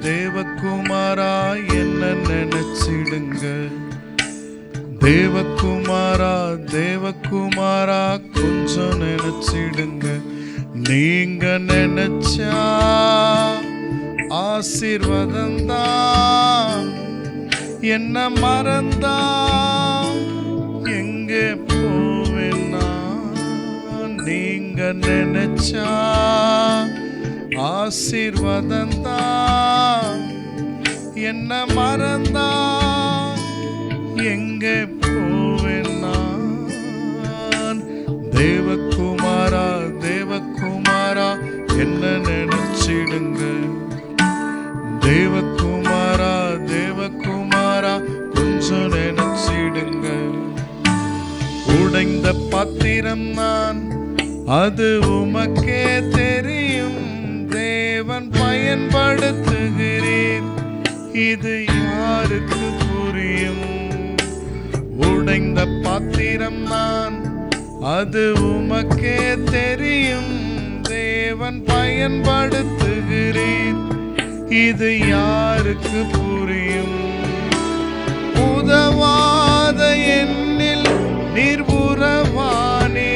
தேவகுமாரா என்ன நினைச்சிடுங்க. தேவகுமாரா தேவகுமாரா கொஞ்சம் நினைச்சிடுங்க. நீங்க நினைச்சா ஆசீர்வாதம்தான். என்ன மறந்தா எங்கே போவேன்னா, நீங்க நினைச்சா ஆசீர்வாதம்தான். என்ன மறந்தா எங்கே போவேன்னா, தேவகுமாரா தேவகுமாரா என்ன நினைச்சிடுங்க. தேவகுமாரா தேவகுமாரா கொஞ்சம் நினைச்சிடுங்க. உடைந்த பாத்திரம் நான், அது உமக்கே தெரியும். தேவன் பயன்படுத்துகிறேன், இது யாருக்கு புரியும். உடைந்த பாத்திரம் நான், அது உமக்கே தெரியும். தேவன் பயன்படுத்துகிறேன், இது யாருக்கு புரியும். உதவாத என்னில் நீர் உறவானே,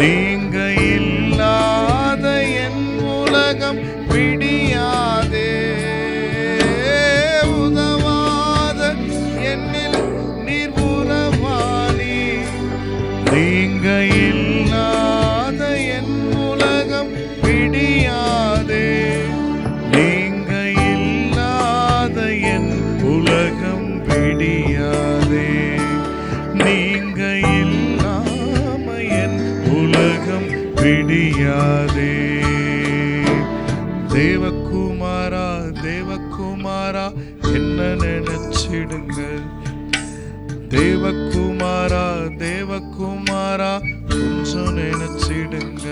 நீங்க இல்லாத என் உலகம் பிடியாதே. உதவாத என்னில் நீர் உறவானே, நீங்க இல்லாத என் உலகம் பிடியாதே. நீங்க இல்லாத என் உலகம் பிடியாதே. நீங்க இல்லாம என் உலகம் பிடியாதே. தேவகுமாரா தேவகுமாரா என்ன நினைச்சிடுங்க. தேவகுமாரா தேவகுமாரா கொஞ்சம் நினைச்சிடுங்க.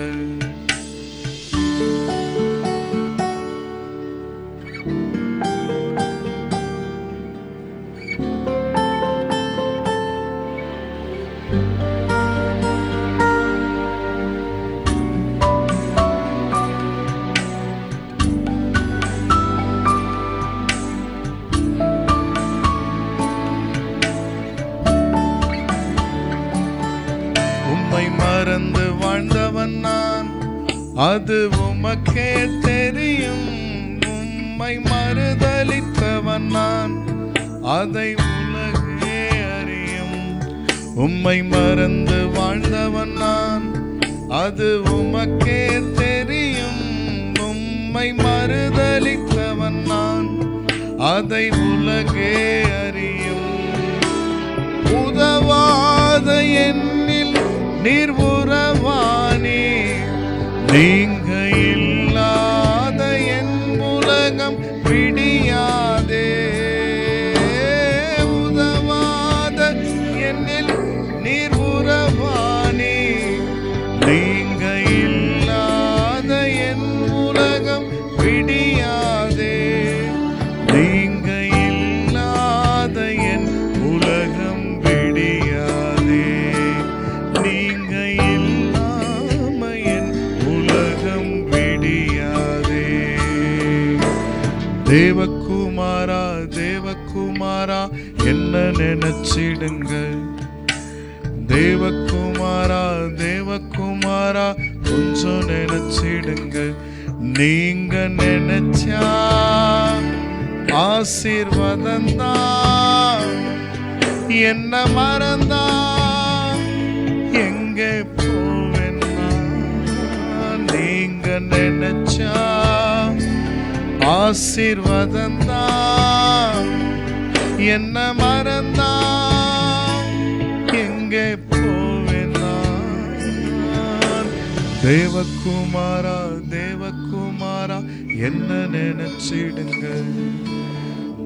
மறந்து வாழ்ந்தவன் நான், அது உமக்கே தெரியும். உம்மை மறுதலித்தவன் நான், அதை உலகே அறியும். உம்மை மறந்து வாழ்ந்தவன் நான், அது உமக்கே தெரியும். உம்மை மறுதலித்தவன் நான், அதை உலகே அறியும். உதவாத என்னில் நீர் உறவானே, நீங்க இல்லாத என் உலகம் பிடியாதே. உதவாத என்னில் நீர் உறவானே, நீங்க இல்லாத என் உலகம் பிடியாதே. நீங்க இல்லாத என் உலகம் பிடியாதே. நீங்க இல்லாம என் உலகம் விடியாதே. தேவகுமாரா தேவகுமாரா என்ன நினைச்சிடுங்க. தேவகுமாரா தேவகுமாரா கொஞ்சம் நினைச்சிடுங்க. நீங்க நினைச்சா ஆசீர்வாதம்தான். என்ன மறந்தா எங்கே போவேன்னா, நீங்க நினைச்சா ஆசீர்வாதம்தான். என்ன மறந்தா எங்கே போவேன்னா, தேவகுமாரா தேவகுமாரா என்ன நினைச்சிடுங்க.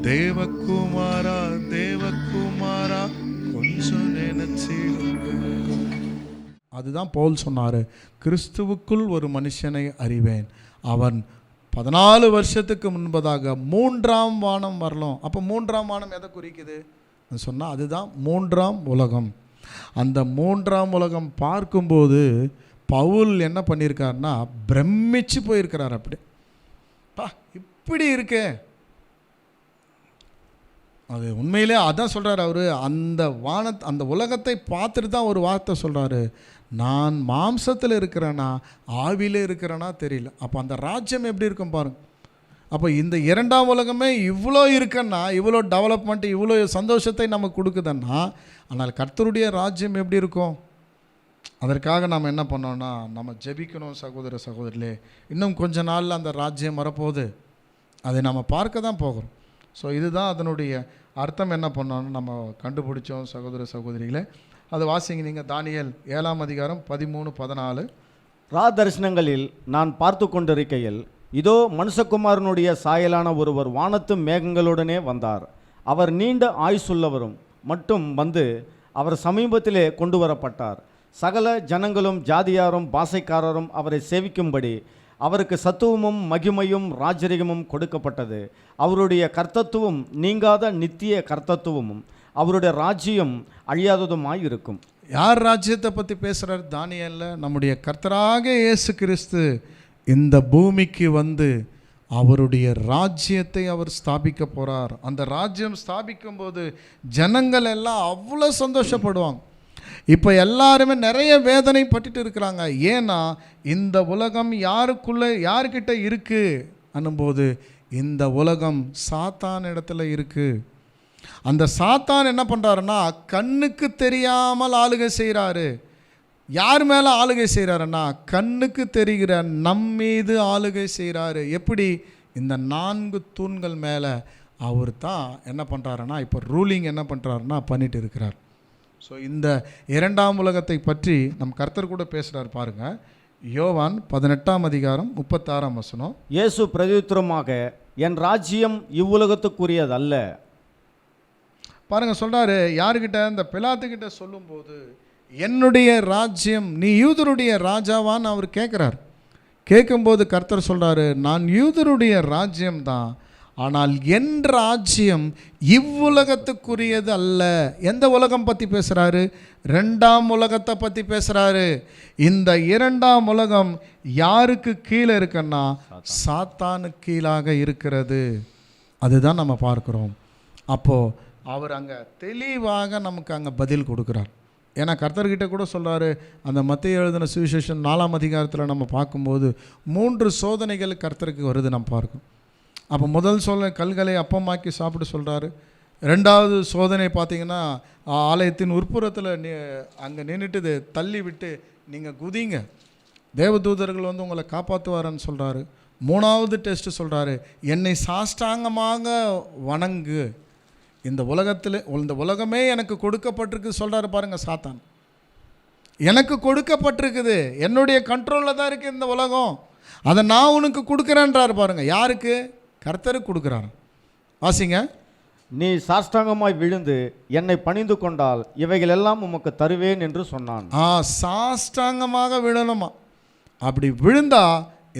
தேவகுமாரா தேவகுமாரா கொஞ்சம் நினைச்சிடுங்க. அதுதான் பவுல் சொன்னார், கிறிஸ்துவுக்குள் ஒரு மனுஷனை அறிவேன், அவன் 14 வருஷத்துக்கு முன்பதாக 3ஆம் வானம் வரலாம். அப்போ 3ஆம் வானம் எதை குறிக்குது சொன்னால், அதுதான் 3ஆம் உலகம். அந்த 3ஆம் உலகம் பார்க்கும்போது பவுல் என்ன பண்ணியிருக்காருன்னா, பிரமிச்சு போயிருக்கிறார். அப்படி இப்படி இருக்கே. அது உண்மையிலே அதான் சொல்கிறார் அவர். அந்த உலகத்தை பார்த்துட்டு தான் ஒரு வார்த்தை சொல்கிறாரு, நான் மாம்சத்தில் இருக்கிறேனா ஆவியில் இருக்கிறேனா தெரியல. அப்போ அந்த ராஜ்யம் எப்படி இருக்கும் பாருங்க. அப்போ இந்த இரண்டாம் உலகமே இவ்வளோ இருக்குன்னா, இவ்வளோ டெவலப்மெண்ட், இவ்வளோ சந்தோஷத்தை நமக்கு கொடுக்குதுன்னா, ஆனால் கர்த்தருடைய ராஜ்யம் எப்படி இருக்கும்? அதற்காக நாம் என்ன பண்ணோம்னா, நம்ம ஜெபிக்கணும் சகோதர சகோதரிலே. இன்னும் கொஞ்ச நாளில் அந்த ராஜ்யம் வரப்போகுது, அதை நம்ம பார்க்க தான் போகிறோம். ஸோ இதுதான் அதனுடைய அர்த்தம். என்ன பண்ணோன்னு நம்ம கண்டுபிடிச்சோம் சகோதர சகோதரிகளே. அதை வாசிங்க நீங்கள், தானியேல் 7ஆம் அதிகாரம் 13-14. தரிசனங்களில் நான் பார்த்து கொண்டிருக்கையில், இதோ மனுஷகுமாரனுடைய சாயலான ஒருவர் வானத்து மேகங்களுடனே வந்தார். அவர் நீண்ட ஆயுசுள்ளவரும் மட்டும் வந்து அவர் சமீபத்திலே கொண்டு வரப்பட்டார். சகல ஜனங்களும் ஜாதியாரும் பாஷைக்காரரும் அவரை சேவிக்கும்படி அவருக்கு சத்துவமும் மகிமையும் ராஜரிகமும் கொடுக்கப்பட்டது. அவருடைய கர்த்தத்துவம் நீங்காத நித்திய கர்த்தத்துவமும் அவருடைய ராஜ்யம் அழியாததுமாய் இருக்கும். யார் ராஜ்யத்தை பற்றி பேசுகிறார் தானியேலில்? நம்முடைய கர்த்தராக இயேசு கிறிஸ்து இந்த பூமிக்கு வந்து அவருடைய ராஜ்யத்தை அவர் ஸ்தாபிக்க போகிறார். அந்த ராஜ்யம் ஸ்தாபிக்கும் போது ஜனங்கள் எல்லாம் அவ்வளோ சந்தோஷப்படுவாங்க. இப்போ எல்லாருமே நிறைய வேதனை பட்டுட்டு இருக்கிறாங்க. ஏன்னா இந்த உலகம் யாருக்கிட்ட இருக்குது அனும்போது, இந்த உலகம் சாத்தான் இடத்துல இருக்குது. அந்த சாத்தான் என்ன பண்ணுறாருன்னா, கண்ணுக்கு தெரியாமல் ஆளுகை செய்கிறாரு. யார் மேலே ஆளுகை செய்கிறாருன்னா, கண்ணுக்கு தெரிகிற நம் மீது ஆளுகை செய்கிறாரு. எப்படி? இந்த 4 தூண்கள் மேலே அவர் தான் என்ன பண்ணுறாருன்னா, இப்போ ரூலிங் என்ன பண்ணுறாருன்னா பண்ணிட்டு இருக்கிறார். ஸோ இந்த இரண்டாம் உலகத்தை பற்றி நம் கர்த்தர் கூட பேசுகிறார் பாருங்கள். யோவான் 18ஆம் அதிகாரம் 36ஆம் வசனம். இயேசு பிரதியுத்தரமாக, என் ராஜ்யம் இவ்வுலகத்துக்குரியதல்ல. பாருங்கள் சொல்கிறாரு யாருக்கிட்ட? இந்த பிலாத்துக்கிட்ட சொல்லும்போது, என்னுடைய ராஜ்யம், நீ யூதருடைய ராஜாவான்னு அவர் கேட்குறார். கேட்கும்போது கர்த்தர் சொல்கிறாரு, நான் யூதருடைய ராஜ்யம்தான், ஆனால் என் ராஜ்யம் இவ்வுலகத்துக்குரியது அல்ல. எந்த உலகம் பற்றி பேசுகிறாரு? 2ஆம் உலகத்தை பற்றி பேசுகிறாரு. இந்த 2ஆம் உலகம் யாருக்கு கீழே இருக்குன்னா, சாத்தானுக்கு கீழாக இருக்கிறது. அதுதான் நம்ம பார்க்குறோம். அப்போது அவர் அங்கே தெளிவாக நமக்கு அங்கே பதில் கொடுக்குறார். ஏன்னா கர்த்தர்கிட்ட கூட சொல்கிறாரு, அந்த மத்தேயு எழுதின சுவிசேஷம் 4ஆம் அதிகாரத்தில் நம்ம பார்க்கும்போது 3 சோதனைகள் கர்த்தருக்கு வருது நம்ம பார்க்கணும். அப்போ முதல் கல்களை அப்பமாக்கி சாப்பிட்டு சொல்கிறாரு. 2வது சோதனை பார்த்திங்கன்னா, ஆலயத்தின் உட்புறத்தில் அங்கே நின்றுட்டு தள்ளி விட்டு நீங்கள் குதிங்க, தேவதூதர்கள் வந்து உங்களை காப்பாற்றுவாரன்னு சொல்கிறாரு. 3வது டெஸ்ட்டு சொல்கிறாரு, என்னை சாஷ்டாங்கமாக வணங்கு. இந்த உலகமே எனக்கு கொடுக்கப்பட்டிருக்கு சொல்கிறாரு பாருங்கள் சாத்தான். எனக்கு கொடுக்கப்பட்டிருக்குது, என்னுடைய கண்ட்ரோலில் தான் இருக்குது இந்த உலகம், அதை நான் உனக்கு கொடுக்குறேன்றாரு பாருங்கள். யாருக்கு? கர்த்தருக்கு கொடுக்குறாரு. வாசிங்க. நீ சாஷ்டாங்கமாய் விழுந்து என்னை பணிந்து கொண்டால் இவைகள் எல்லாம் உமக்கு தருவேன் என்று சொன்னான். சாஷ்டாங்கமாக விழணுமா? அப்படி விழுந்தா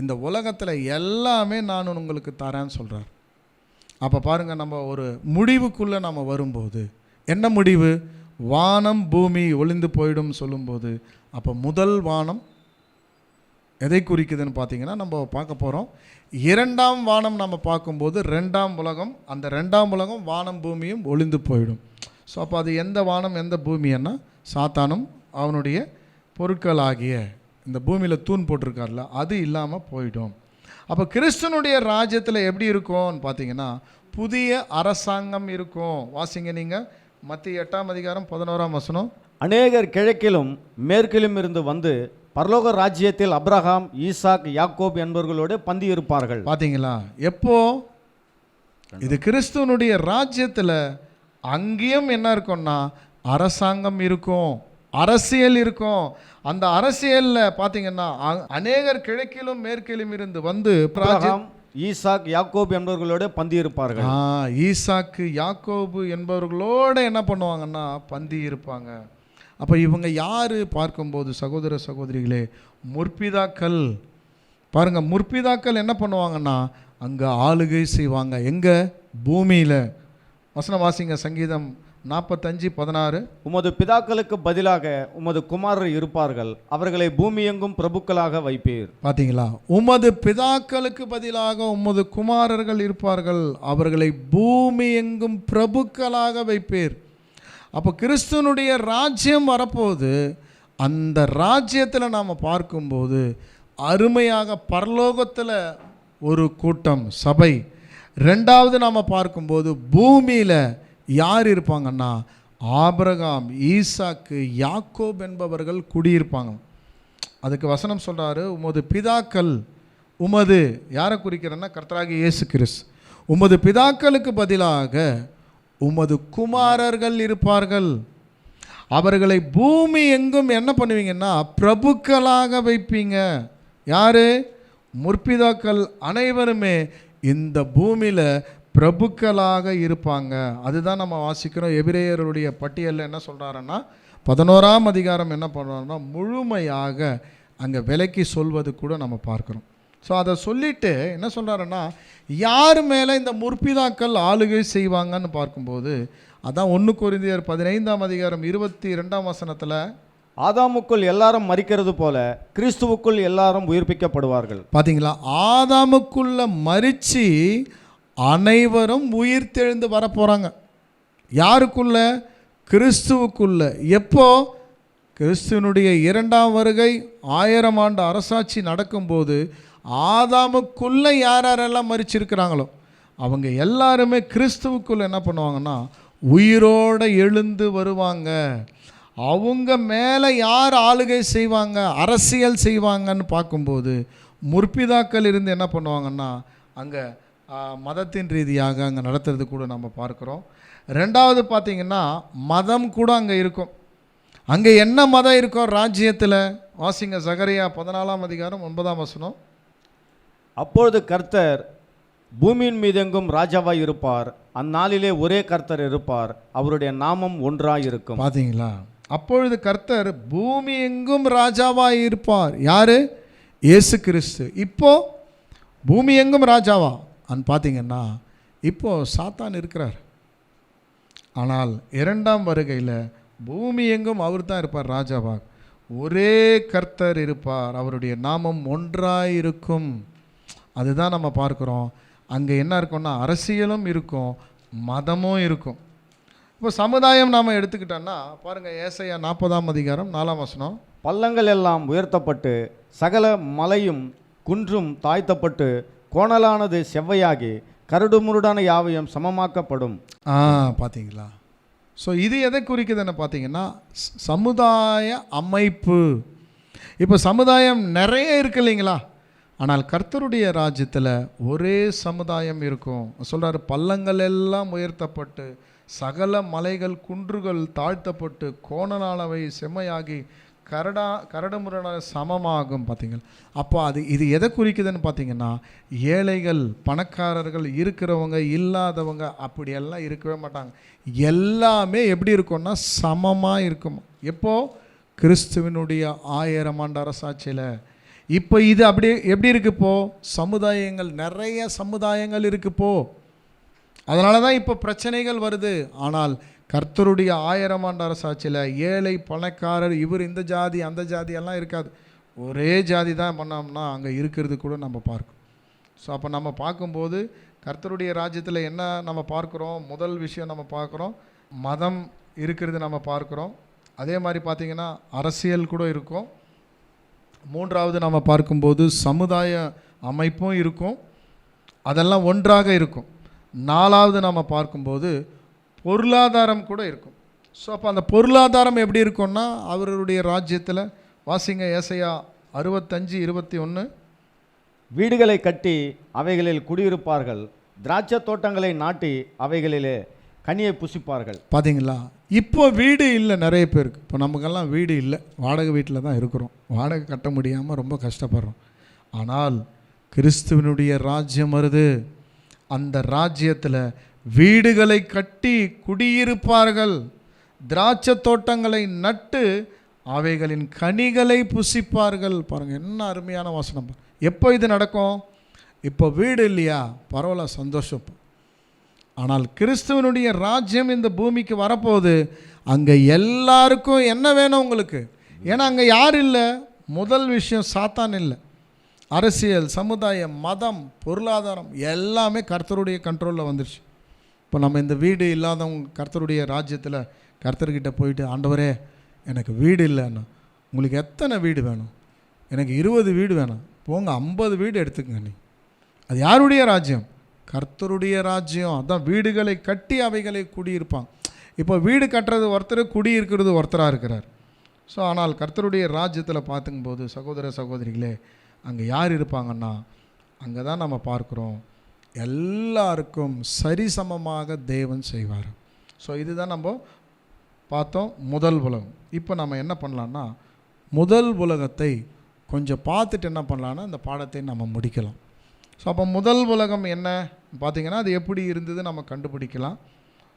இந்த உலகத்தில் எல்லாமே நான் உங்களுக்கு தரேன்னு சொல்கிறார். அப்போ பாருங்கள், நம்ம ஒரு முடிவுக்குள்ளே நம்ம வரும்போது என்ன முடிவு? வானம் பூமி ஒளிந்து போயிடும் சொல்லும்போது, அப்போ முதல் வானம் எதை குறிக்குதுன்னு பார்த்தீங்கன்னா நம்ம பார்க்க போகிறோம். 2ஆம் வானம் நம்ம பார்க்கும்போது 2ஆம் உலகம், அந்த 2ஆம் உலகம் வானம் பூமியும் ஒளிந்து போயிடும். ஸோ அப்போ அது எந்த வானம் எந்த பூமின்னா, சாத்தானும் அவனுடைய பொருட்கள் ஆகிய இந்த பூமியில் தூண் போட்டிருக்கார்ல அது இல்லாமல் போயிடும். அப்போ கிறிஸ்தனுடைய ராஜ்யத்தில் எப்படி இருக்கும்னு பார்த்தீங்கன்னா, புதிய அரசாங்கம் இருக்கும். வாசிங்க நீங்கள், மத்திய 8ஆம் அதிகாரம் 11ஆம் வசனம். அநேகர் கிழக்கிலும் மேற்கிலும் இருந்து வந்து பரலோக ராஜ்யத்தில் அப்ரஹாம், ஈசாக், யாக்கோப் என்பவர்களோடு பந்தி இருப்பார்கள். பார்த்தீங்களா? எப்போ? இது கிறிஸ்துவனுடைய ராஜ்யத்தில் அங்கேயும் என்ன இருக்கும்னா அரசாங்கம் இருக்கும், அரசியல் இருக்கும். அந்த அரசியலில் பார்த்தீங்கன்னா அநேகர் கிழக்கிலும் மேற்கிலும் இருந்து வந்து அப்ரஹாம், ஈசாக், யாக்கோப் என்பவர்களோட பந்தி இருப்பார்கள். ஈசாக்கு, யாக்கோபு என்பவர்களோடு என்ன பண்ணுவாங்கன்னா பந்தி இருப்பாங்க. அப்போ இவங்க யார் பார்க்கும்போது சகோதர சகோதரிகளே, முற்பிதாக்கள். பாருங்கள், முற்பிதாக்கள் என்ன பண்ணுவாங்கன்னா அங்கே ஆளுகை செய்வாங்க. எங்கே? பூமியில். வசனம் வாசிங்க, சங்கீதம் 45:16. உமது பிதாக்களுக்கு பதிலாக உமது குமாரர் இருப்பார்கள், அவர்களை பூமியெங்கும் பிரபுக்களாக வைப்பீர். பார்த்தீங்களா? உமது பிதாக்களுக்கு பதிலாக உமது குமாரர்கள் இருப்பார்கள், அவர்களை பூமி எங்கும் பிரபுக்களாக வைப்பீர். அப்போ கிறிஸ்துவனுடைய ராஜ்யம் வரப்போகுது. அந்த ராஜ்யத்தில் நாம் பார்க்கும்போது அருமையாக பரலோகத்தில் ஒரு கூட்டம் சபை, ரெண்டாவது நாம் பார்க்கும்போது பூமியில் யார் இருப்பாங்கன்னா ஆபிரகாம், ஈசாக்கு, யாக்கோப் என்பவர்கள் குடியிருப்பாங்க. அதுக்கு வசனம் சொல்கிறாரு, உமது பிதாக்கள், உமது யாரை குறிக்கிறன்னா கர்த்தராகிய இயேசு கிறிஸ்து, உமது பிதாக்களுக்கு பதிலாக உமது குமாரர்கள் இருப்பார்கள், அவர்களை பூமி எங்கும் என்ன பண்ணுவீங்கன்னா பிரபுக்களாக வைப்பீங்க. யார்? முற்பிதாக்கள் அனைவருமே இந்த பூமியில் பிரபுக்களாக இருப்பாங்க. அதுதான் நம்ம வாசிக்கிறோம். எபிரேயருடைய பட்டியலில் என்ன சொல்கிறாருன்னா 11ஆம் அதிகாரம் என்ன பண்ணுறாருன்னா முழுமையாக அங்கே விலைக்கு சொல்வது கூட நம்ம பார்க்குறோம். ஸோ அதை சொல்லிவிட்டு என்ன சொல்கிறாருன்னா யார் மேலே இந்த முற்பிதாக்கள் ஆளுகை செய்வாங்கன்னு பார்க்கும்போது அதான் 1 கொரிந்தியர் 15ஆம் அதிகாரம் 22ஆம் வசனத்தில், ஆதாமுக்குள் எல்லாரும் மரிக்கிறது போல கிறிஸ்துவுக்குள் எல்லாரும் உயிர்ப்பிக்கப்படுவார்கள். பார்த்தீங்களா? ஆதாமுக்குள்ள மரித்து அனைவரும் உயிர் தெழுந்து வரப்போகிறாங்க. யாருக்குள்ள? கிறிஸ்துவுக்குள்ள. எப்போ? கிறிஸ்துவனுடைய 2ஆம் வருகை 1000 ஆண்டு அரசாட்சி நடக்கும்போது ஆதாமுக்குள்ள யாரெல்லாம் மரிச்சிருக்கிறாங்களோ அவங்க எல்லாருமே கிறிஸ்துவுக்குள்ள என்ன பண்ணுவாங்கன்னா உயிரோடு எழுந்து வருவாங்க. அவங்க மேலே யார் ஆளுகை செய்வாங்க, அரசியல் செய்வாங்கன்னு பார்க்கும்போது முற்பிதாக்கள் இருந்து என்ன பண்ணுவாங்கன்னா அங்கே மதத்தின் ரீதியாக அங்கே நடத்துறது கூட நம்ம பார்க்குறோம். ரெண்டாவது பார்த்திங்கன்னா மதம் கூட அங்கே இருக்கும். அங்கே என்ன மதம் இருக்கோ ராஜ்யத்தில், வாசிங்க சகரியா 14ஆம் அதிகாரம் 9ஆம் வசனம். அப்பொழுது கர்த்தர் பூமியின் மீதெங்கும் ராஜாவாய் இருப்பார், அந்நாளிலே ஒரே கர்த்தர் இருப்பார், அவருடைய நாமம் ஒன்றாய் இருக்கும். பார்த்தீங்களா? அப்பொழுது கர்த்தர் பூமி எங்கும் ராஜாவாய் இருப்பார். யார்? இயேசு கிறிஸ்து. இப்போ பூமி எங்கும் ராஜாவா அன்னு பார்த்தீங்கன்னா இப்போது சாத்தான் இருக்கிறார். ஆனால் 2ஆம் வருகையில் பூமி எங்கும் அவர் தான் இருப்பார் ராஜாவா. ஒரே கர்த்தர் இருப்பார், அவருடைய நாமம் ஒன்றாய் இருக்கும். அதுதான் நம்ம பார்க்குறோம். அங்கே என்ன இருக்கும்னா அரசியலும் இருக்கும், மதமும் இருக்கும். இப்போ சமுதாயம் நாம் எடுத்துக்கிட்டோன்னா பாருங்கள், ஏசாயா 40ஆம் அதிகாரம் 4ஆம் வசனம். பள்ளங்கள் எல்லாம் உயர்த்தப்பட்டு சகல மலையும் குன்றும் தாழ்த்தப்பட்டு கோணலானது செவ்வையாகி கரடுமுருடான யாவையும் சமமாக்கப்படும். பார்த்தீங்களா? ஸோ இது எதை குறிக்குதுன்னு பார்த்தீங்கன்னா சமுதாய அமைப்பு. இப்போ சமுதாயம் நிறைய இருக்கு இல்லைங்களா? ஆனால் கர்த்தருடைய ராஜ்யத்தில் ஒரே சமுதாயம் இருக்கும். சொல்கிறார், பள்ளங்கள் எல்லாம் உயர்த்தப்பட்டு சகல மலைகள் குன்றுகள் தாழ்த்தப்பட்டு கோணலானவை செம்மையாகி கரடுமுரடான சமமாகும். பார்த்தீங்களா? அப்போ இது எதை குறிக்குதுன்னு பார்த்தீங்கன்னா ஏழைகள், பணக்காரர்கள், இருக்கிறவங்க, இல்லாதவங்க அப்படியெல்லாம் இருக்கவே மாட்டாங்க. எல்லாமே எப்படி இருக்கும்னா சமமாக இருக்கும். எப்போ? கிறிஸ்துவனுடைய 1000 ஆண்டு அரசாட்சியில். இப்போ இது அப்படியே எப்படி இருக்குது? இப்போது சமுதாயங்கள், நிறைய சமுதாயங்கள் இருக்குது இப்போது. அதனால தான் இப்போ பிரச்சனைகள் வருது. ஆனால் கர்த்தருடைய 1000 ஆண்டு அரசாட்சியில் ஏழை, பணக்காரர், இவர் இந்த ஜாதி அந்த ஜாதி எல்லாம் இருக்காது. ஒரே ஜாதி தான் பண்ணோம்னா அங்கே இருக்கிறது கூட நம்ம பார்க்கணும். ஸோ அப்போ நம்ம பார்க்கும்போது கர்த்தருடைய ராஜ்யத்தில் என்ன நம்ம பார்க்குறோம்? முதல் விஷயம் நம்ம பார்க்குறோம், மதம் இருக்கிறது நம்ம பார்க்குறோம். அதே மாதிரி பார்த்திங்கன்னா அரசியல் கூட இருக்கும். மூன்றாவது நம்ம பார்க்கும்போது சமுதாய அமைப்பும் இருக்கும், அதெல்லாம் ஒன்றாக இருக்கும். நாலாவது நம்ம பார்க்கும்போது பொருளாதாரம் கூட இருக்கும். ஸோ அப்போ அந்த பொருளாதாரம் எப்படி இருக்கும்னா அவருடைய ராஜ்யத்தில் வாசிங்க ஏசாயா 65:21. வீடுகளை கட்டி அவைகளில் குடியிருப்பார்கள், திராட்சை தோட்டங்களை நாட்டி அவைகளிலே கனியை புசிப்பார்கள். பார்த்தீங்களா? இப்போ வீடு இல்லை நிறைய பேருக்கு. இப்போ நமக்கெல்லாம் வீடு இல்லை, வாடகை வீட்டில் தான் இருக்கிறோம். வாடகை கட்ட முடியாமல் ரொம்ப கஷ்டப்படுறோம். ஆனால் கிறிஸ்துவனுடைய ராஜ்யம் வருது. அந்த ராஜ்யத்தில் வீடுகளை கட்டி குடியிருப்பார்கள், திராட்சை தோட்டங்களை நட்டு அவைகளின் கனிகளை புசிப்பார்கள். பாருங்கள் என்ன அருமையான வசனம். எப்போ இது நடக்கும்? இப்போ வீடு இல்லையா? பரவாயில்ல, சந்தோஷம். ஆனால் கிறிஸ்துவனுடைய ராஜ்யம் இந்த பூமிக்கு வரப்போகுது. அங்கே எல்லாருக்கும் என்ன வேணும் உங்களுக்கு? ஏன்னா அங்கே யார் இல்லை? முதல் விஷயம் சாத்தான் இல்லை. அரசியல், சமுதாயம், மதம், பொருளாதாரம் எல்லாமே கர்த்தருடைய கண்ட்ரோலில் வந்துருச்சு. இப்போ நம்ம இந்த வீடு இல்லாதவங்க கர்த்தருடைய ராஜ்யத்தில் கர்த்தர்கிட்ட போயிட்டு, ஆண்டவரே எனக்கு வீடு இல்லைன்னா, உங்களுக்கு எத்தனை வீடு வேணும்? எனக்கு 20 வீடு வேணும். போங்க 50 வீடு எடுத்துக்கங்க. நீ அது யாருடைய ராஜ்யம்? கர்த்தருடைய ராஜ்யம். அதான் வீடுகளை கட்டி அவைகளை குடியிருப்பாங்க. இப்போ வீடு கட்டுறது ஒருத்தர், குடியிருக்கிறது ஒருத்தராக இருக்கிறார். ஸோ ஆனால் கர்த்தருடைய ராஜ்யத்தில் பார்த்துக்கும்போது சகோதர சகோதரிகளே, அங்கே யார் இருப்பாங்கன்னா, அங்கே தான் நம்ம பார்க்குறோம் எல்லாருக்கும் சரிசமமாக தேவன் செய்வார். ஸோ இதுதான் நம்ம பார்த்தோம் முதல் உலகம். இப்போ நம்ம என்ன பண்ணலான்னா, முதல் உலகத்தை கொஞ்சம் பார்த்துட்டு என்ன பண்ணலான்னா இந்த பாடத்தை நம்ம முடிக்கலாம். ஸோ அப்போ முதல் உலகம் என்ன பார்த்திங்கன்னா, அது எப்படி இருந்தது நம்ம கண்டுபிடிக்கலாம்.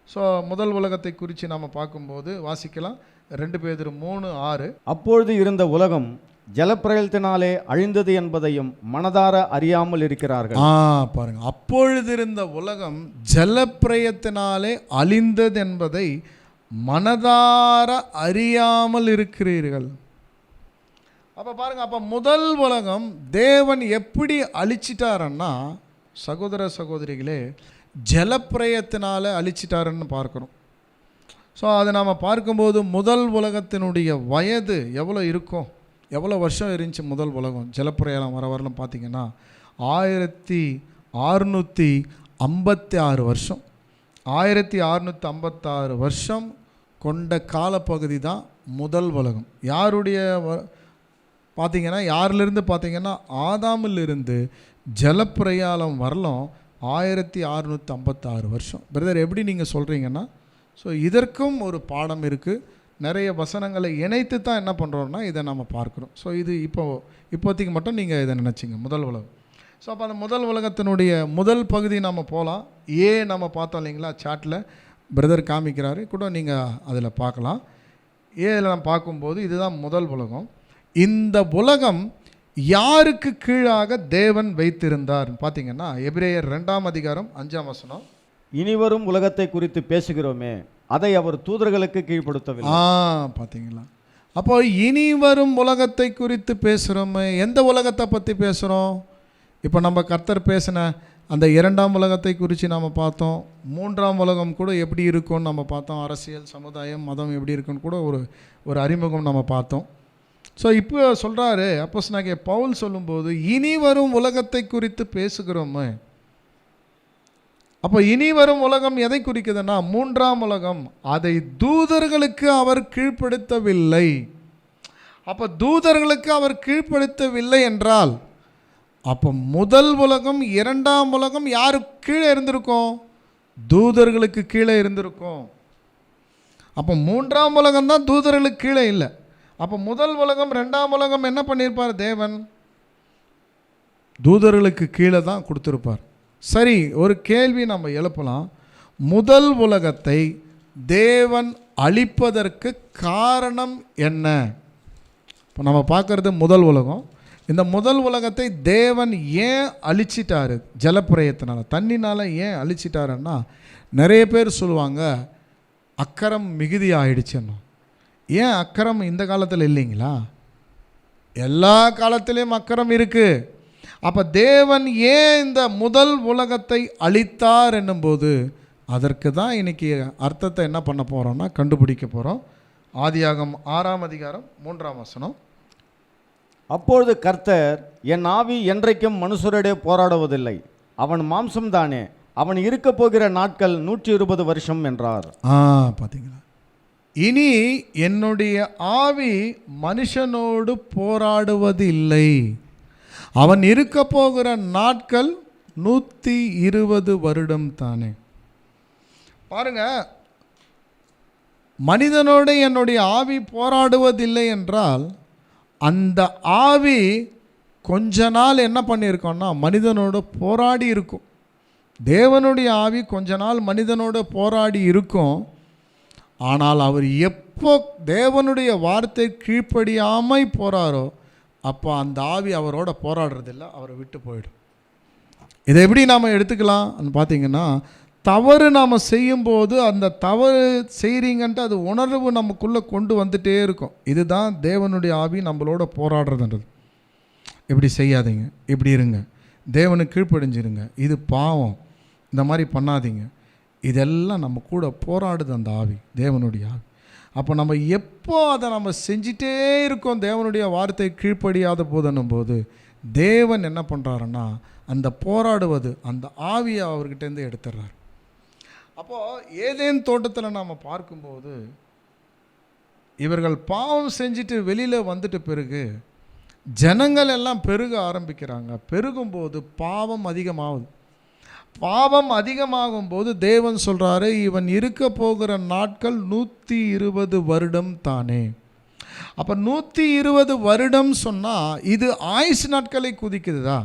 ஸோ முதல் உலகத்தை குறித்து நம்ம பார்க்கும்போது வாசிக்கலாம். 2 பேதுரு 3:6. அப்பொழுது இருந்த உலகம் ஜலப்பிரளயத்தினாலே அழிந்தது என்பதையும் மனதார அறியாமல் இருக்கிறார்கள். பாருங்க, அப்பொழுது இருந்த உலகம் ஜலப்பிரளயத்தினாலே அழிந்தது என்பதை மனதார அறியாமல் இருக்கிறீர்கள். அப்போ பாருங்க, அப்போ முதல் உலகம் தேவன் எப்படி அழிச்சிட்டாருன்னா, சகோதர சகோதரிகளே, ஜலப்பிரளயத்தினால அழிச்சிட்டாருன்னு பார்க்குறோம். ஸோ அதை நாம் பார்க்கும்போது முதல் உலகத்தினுடைய வயது எவ்வளோ இருக்கும், எவ்வளோ வருஷம் இருந்துச்சு முதல் உலகம்? ஜலப்பிரளயம் வர வரலாம் பார்த்திங்கன்னா 1656 வருஷம். 1656 வருஷம் கொண்ட காலப்பகுதி தான் முதல் உலகம். யாருடைய பார்த்திங்கன்னா, யாரிலிருந்து பார்த்திங்கன்னா ஆதாமிலிருந்து ஜலப்பிரளயம் வரலாம் 1656 வருஷம். பிரதர் எப்படி நீங்கள் சொல்கிறீங்கன்னா? ஸோ இதற்கும் ஒரு பாடம் இருக்குது. நிறைய வசனங்களை இணைத்து தான் என்ன பண்ணுறோன்னா இதை நம்ம பார்க்குறோம். ஸோ இது இப்போதைக்கு மட்டும் நீங்கள் இதை நினச்சிங்க முதல் உலகம். ஸோ அப்போ அந்த முதல் உலகத்தினுடைய முதல் பகுதி நம்ம போகலாம். நம்ம பார்த்தோம் இல்லைங்களா, சாட்டில் பிரதர் காமிக்கிறாரு கூட, நீங்கள் அதில் பார்க்கலாம். இதில் நம்ம பார்க்கும்போது இதுதான் முதல் உலகம். இந்த உலகம் யாருக்கு கீழாக தேவன் வைத்திருந்தார் பார்த்தீங்கன்னா, எபிரேயர் 2:5. இனிவரும் உலகத்தை குறித்து பேசுகிறோமே, அதை அவர் தூதர்களுக்கு கீழ்ப்படுத்தவில்லை. பார்த்தீங்களா? அப்போ இனி வரும் உலகத்தை குறித்து பேசுகிறோமே, எந்த உலகத்தை பற்றி பேசுகிறோம்? இப்போ நம்ம கர்த்தர் பேசின அந்த 2ஆம் உலகத்தை குறித்து நம்ம பார்த்தோம். 3ஆம் உலகம் கூட எப்படி இருக்கும்னு நம்ம பார்த்தோம். அரசியல், சமுதாயம், மதம் எப்படி இருக்குன்னு கூட ஒரு அறிமுகம் நம்ம பார்த்தோம். ஸோ இப்போ சொல்கிறாரு அப்போஸ்தலனாகிய பவுல் சொல்லும்போது, இனி வரும் உலகத்தை குறித்து பேசுகிறோமே. அப்போ இனி வரும் உலகம் எதை குறிக்குதுன்னா 3ஆம் உலகம். அதை தூதர்களுக்கு அவர் கீழ்ப்படுத்தவில்லை. அப்போ தூதர்களுக்கு அவர் கீழ்ப்படுத்தவில்லை என்றால், அப்போ முதல் உலகம் 2ஆம் உலகம் யாருக்கு கீழே இருந்திருக்கும்? தூதர்களுக்கு கீழே இருந்திருக்கும். அப்போ 3ஆம் உலகம் தான் தூதர்களுக்கு கீழே இல்லை. அப்போ முதல் உலகம் 2ஆம் உலகம் என்ன பண்ணியிருப்பார்? தேவன் தூதர்களுக்கு கீழே தான் கொடுத்துருப்பார். சரி, ஒரு கேள்வி நம்ம எழுப்பலாம். முதல் உலகத்தை தேவன் அழிப்பதற்கு காரணம் என்ன? இப்போ நம்ம பார்க்குறது முதல் உலகம். இந்த முதல் உலகத்தை தேவன் ஏன் அழிச்சிட்டாரு? ஜலப்பிரளயத்தினால, தண்ணினால் ஏன் அழிச்சிட்டாருன்னா, நிறைய பேர் சொல்லுவாங்க அக்கறம் மிகுதி ஆயிடுச்சுன்னு. ஏன் அக்கறம் இந்த காலத்தில் இல்லைங்களா? எல்லா காலத்திலையும் அக்கறம் இருக்குது. அப்போ தேவன் ஏன் இந்த முதல் உலகத்தை அழித்தார் என்னும்போது, அதற்கு தான் இன்றைக்கி அர்த்தத்தை என்ன பண்ண போகிறோம்னா கண்டுபிடிக்க போகிறோம். ஆதியாகமம் 6:3. அப்பொழுது கர்த்தர், என் ஆவி என்றைக்கும் மனுஷருடைய போராடுவதில்லை, அவன் மாம்சம்தானே, அவன் இருக்க போகிற நாட்கள் 120 வருஷம் என்றார். பார்த்தீங்களா? இனி என்னுடைய ஆவி மனுஷனோடு போராடுவது இல்லை, அவன் இருக்க போகிற நாட்கள் 120 வருடம் தானே. பாருங்க, மனிதனோடு என்னுடைய ஆவி போராடுவதில்லை என்றால், அந்த ஆவி கொஞ்ச நாள் என்ன பண்ணியிருக்கோன்னா மனிதனோடு போராடி இருக்கும். தேவனுடைய ஆவி கொஞ்ச நாள் மனிதனோடு போராடி இருக்கும். ஆனால் அவர் எப்போ தேவனுடைய வார்த்தை கீழ்ப்படியாமல் போகிறாரோ அப்போ அந்த ஆவி அவரோட போராடுறதில்ல, அவரை விட்டு போயிடும். இதை எப்படி நாம் எடுத்துக்கலாம் பார்த்தீங்கன்னா, தவறு நாம் செய்யும்போது அந்த தவறு செய்கிறீங்கன்ட்டு அது உணர்வு நமக்குள்ளே கொண்டு வந்துட்டே இருக்கும். இதுதான் தேவனுடைய ஆவி நம்மளோட போராடுறதுன்றது. இப்படி செய்யாதீங்க, இப்படி இருங்க, தேவனுக்கு கீழ்ப்படிஞ்சிருங்க, இது பாவம், இந்த மாதிரி பண்ணாதீங்க, இதெல்லாம் நம்ம கூட போராடுது அந்த ஆவி, தேவனுடைய ஆவி. அப்போ நம்ம எப்போ அதை நம்ம செஞ்சிட்டே இருக்கோம் தேவனுடைய வார்த்தை கீழ்ப்படியாத போதுன்னும் போது தேவன் என்ன பண்ணுறாருன்னா அந்த போராடுவது அந்த ஆவியை அவர்கிட்டேருந்து எடுத்துடுறார். அப்போது ஏதேன் தோட்டத்தில் நாம் பார்க்கும்போது இவர்கள் பாவம் செஞ்சுட்டு வெளியில் வந்துட்ட பிறகு ஜனங்கள் எல்லாம் பெருக ஆரம்பிக்கிறாங்க. பெருகும்போது பாவம் அதிகமாகுது. பாவம் அதிகமாகும் போது தேவன் சொல்கிறாரு, இவன் இருக்க போகிற நாட்கள் 120 வருடம் தானே. அப்போ 120 வருடம் சொன்னால் இது ஆயுசு நாட்களை குறிக்குதா?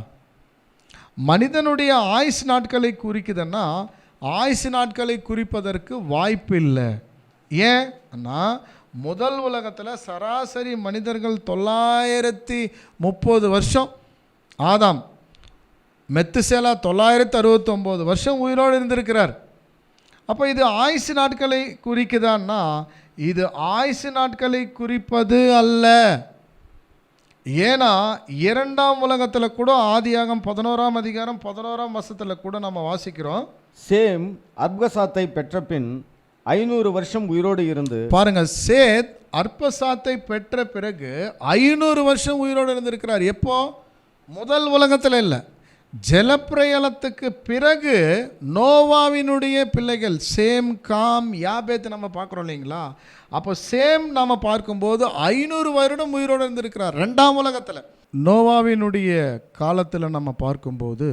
மனிதனுடைய ஆயுசு நாட்களை குறிக்குதுன்னா ஆயுசு நாட்களை குறிப்பதற்கு வாய்ப்பு இல்லை. ஏன் அண்ணா, முதல் உலகத்தில் சராசரி மனிதர்கள் 930 வருஷம், ஆதாம் மெத்துசேலா 969 வருஷம் உயிரோடு இருந்திருக்கிறார். அப்போ இது ஆயுசு நாட்களை குறிக்குதான்னா இது ஆயுசு நாட்களை குறிப்பது அல்ல. ஏன்னா 2ஆம் உலகத்தில் கூட ஆதியாகமம் 11ஆம் அதிகாரம் 11ஆம் வசனத்தில் கூட நம்ம வாசிக்கிறோம், சேம் அர்பசாத்தை பெற்ற பின் 500 வருஷம் உயிரோடு இருந்து. பாருங்க, சேத் அர்பசாத்தை பெற்ற பிறகு 500 வருஷம் உயிரோடு இருந்திருக்கிறார். எப்போ? முதல் உலகத்தில் இல்லை, ஜலப்பிரளயத்துக்கு பிறகு நோவாவினுடைய பிள்ளைகள் சேம் காம் யாபேத் நம்ம பார்க்குறோம் இல்லைங்களா? அப்போ சேம் நாம் பார்க்கும்போது 500 வருடம் உயிரோடு இருந்திருக்கிறார் 2ஆம் உலகத்தில். நோவாவினுடைய காலத்தில் நம்ம பார்க்கும்போது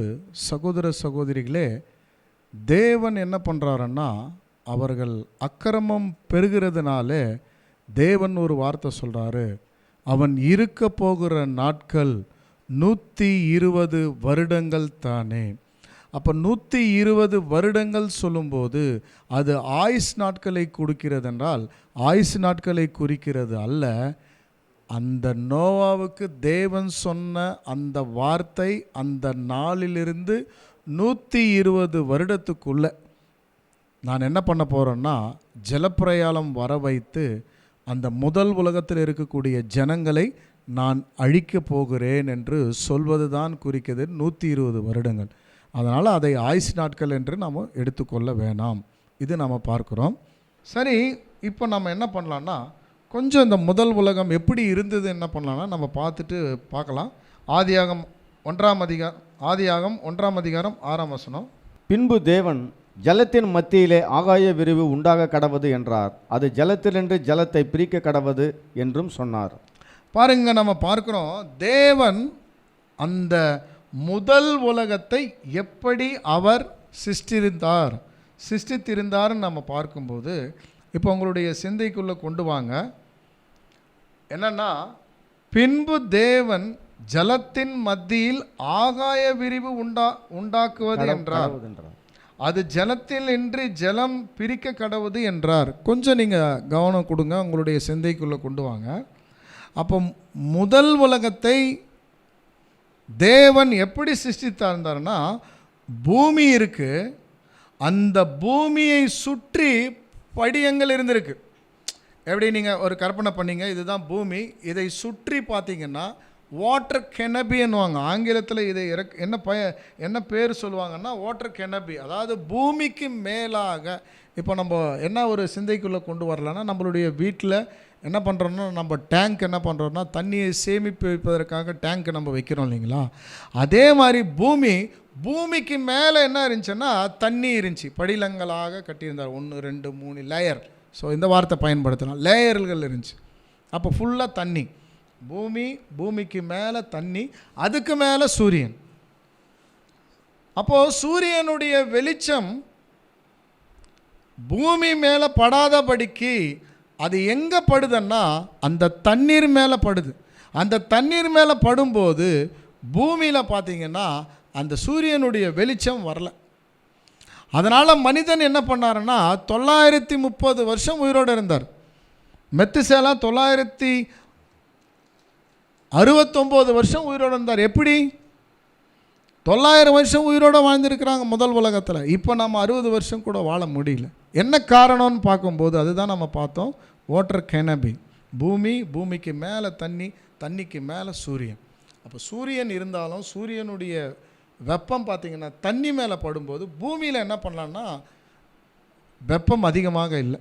சகோதர சகோதரிகளே, தேவன் என்ன பண்ணுறாருன்னா அவர்கள் அக்கிரமம் பெருகிறதுனால தேவன் ஒரு வார்த்தை சொல்கிறாரு, அவன் இருக்க போகிற நாட்கள் 120 வருடங்கள் தானே. அப்போ 120 வருடங்கள் சொல்லும்போது அது ஆயுஸ் நாட்களை குறிக்கிறது என்றால் ஆயுசு நாட்களை குறிக்கிறது அல்ல. அந்த நோவாவுக்கு தேவன் சொன்ன அந்த வார்த்தை அந்த நாளிலிருந்து 120 வருடத்துக்குள்ளே நான் என்ன பண்ண போகிறேன்னா ஜலப்பிரயாணம் வர வைத்து அந்த முதல் உலகத்தில் இருக்கக்கூடிய ஜனங்களை நான் அழிக்கப் போகிறேன் என்று சொல்வது தான் குறிக்கிறது 120 வருடங்கள். அதனால் அதை ஆயுசு நாட்கள் என்று நாம் எடுத்துக்கொள்ள வேணாம். இது நாம் பார்க்குறோம். சரி, இப்போ நம்ம என்ன பண்ணலான்னா கொஞ்சம் இந்த முதல் உலகம் எப்படி இருந்தது என்ன பண்ணலான்னா நம்ம பார்த்துட்டு பார்க்கலாம். ஆதியாகம் 1ஆம் அதிகாரம் 6ஆம் வசனம். பின்பு தேவன் ஜலத்தின் மத்தியிலே ஆகாய விரிவு உண்டாக கடவது என்றார். அது ஜலத்திலிருந்து ஜலத்தை பிரிக்க கடவது என்றும் சொன்னார். பாருங்க, நம்ம பார்க்குறோம் தேவன் அந்த முதல் உலகத்தை எப்படி அவர் சிருஷ்டித்திருந்தார்னு நம்ம பார்க்கும்போது இப்போ உங்களுடைய சிந்தைக்குள்ளே கொண்டு வாங்க. என்னன்னா, பின்பு தேவன் ஜலத்தின் மத்தியில் ஆகாய விரிவு உண்டாக்குவது என்றார். அது ஜலத்தில் இன்றி ஜலம் பிரிக்க கடவுது என்றார். கொஞ்சம் நீங்கள் கவனம் கொடுங்க, உங்களுடைய சிந்தைக்குள்ளே கொண்டு வாங்க. அப்போ முதல் உலகத்தை தேவன் எப்படி சிருஷ்டித்தார்னா, பூமி இருக்குது, அந்த பூமியை சுற்றி படியங்கள் இருந்திருக்கு. எப்படி நீங்கள் ஒரு கற்பனை பண்ணீங்க, இதுதான் பூமி, இதை சுற்றி பார்த்தீங்கன்னா வாட்டர் கெனபின்னுவாங்க ஆங்கிலத்தில். இதை என்ன பேர் சொல்லுவாங்கன்னா வாட்டர் கெனபி. அதாவது பூமிக்கு மேலாக இப்போ நம்ம என்ன ஒரு சிந்தைக்குள்ளே கொண்டு வரலான்னா, நம்மளுடைய வீட்டில் என்ன பண்ணுறோன்னா நம்ம டேங்க் என்ன பண்ணுறோன்னா தண்ணியை சேமிப்பு வைப்பதற்காக டேங்க் நம்ம வைக்கிறோம் இல்லைங்களா? அதே மாதிரி பூமிக்கு மேலே என்ன இருந்துச்சுன்னா தண்ணி இருந்துச்சு, படிலங்களாக கட்டியிருந்தார், 1 2 3 லேயர். ஸோ இந்த வார்த்தை பயன்படுத்தலாம், லேயர்கள் இருந்துச்சு. அப்போ ஃபுல்லாக தண்ணி, பூமிக்கு மேலே தண்ணி, அதுக்கு மேலே சூரியன். அப்போது சூரியனுடைய வெளிச்சம் பூமி மேலே படாதபடிக்கு அது எங்கே படுதுன்னா அந்த தண்ணீர் மேலே படுது. அந்த தண்ணீர் மேலே படும்போது பூமியில் பார்த்திங்கன்னா அந்த சூரியனுடைய வெளிச்சம் வரல. அதனால் மனிதன் என்ன பண்ணாருன்னா 930 வருஷம் உயிரோடு இருந்தார். மெத்துசேலா 969 வருஷம் உயிரோடு இருந்தார். எப்படி 900 வருஷம் உயிரோடு வாழ்ந்துருக்கிறாங்க முதல் உலகத்தில். இப்போ நம்ம 60 வருஷம் கூட வாழ முடியல. என்ன காரணம்னு பார்க்கும்போது அதுதான் நம்ம பார்த்தோம், வாட்டர் கேனபி. பூமிக்கு மேலே தண்ணிக்கு மேலே சூரியன். அப்போ சூரியன் இருந்தாலும் சூரியனுடைய வெப்பம் பார்த்திங்கன்னா தண்ணி மேலே படும்போது பூமியில் என்ன பண்ணலான்னா வெப்பம் அதிகமாக இல்லை.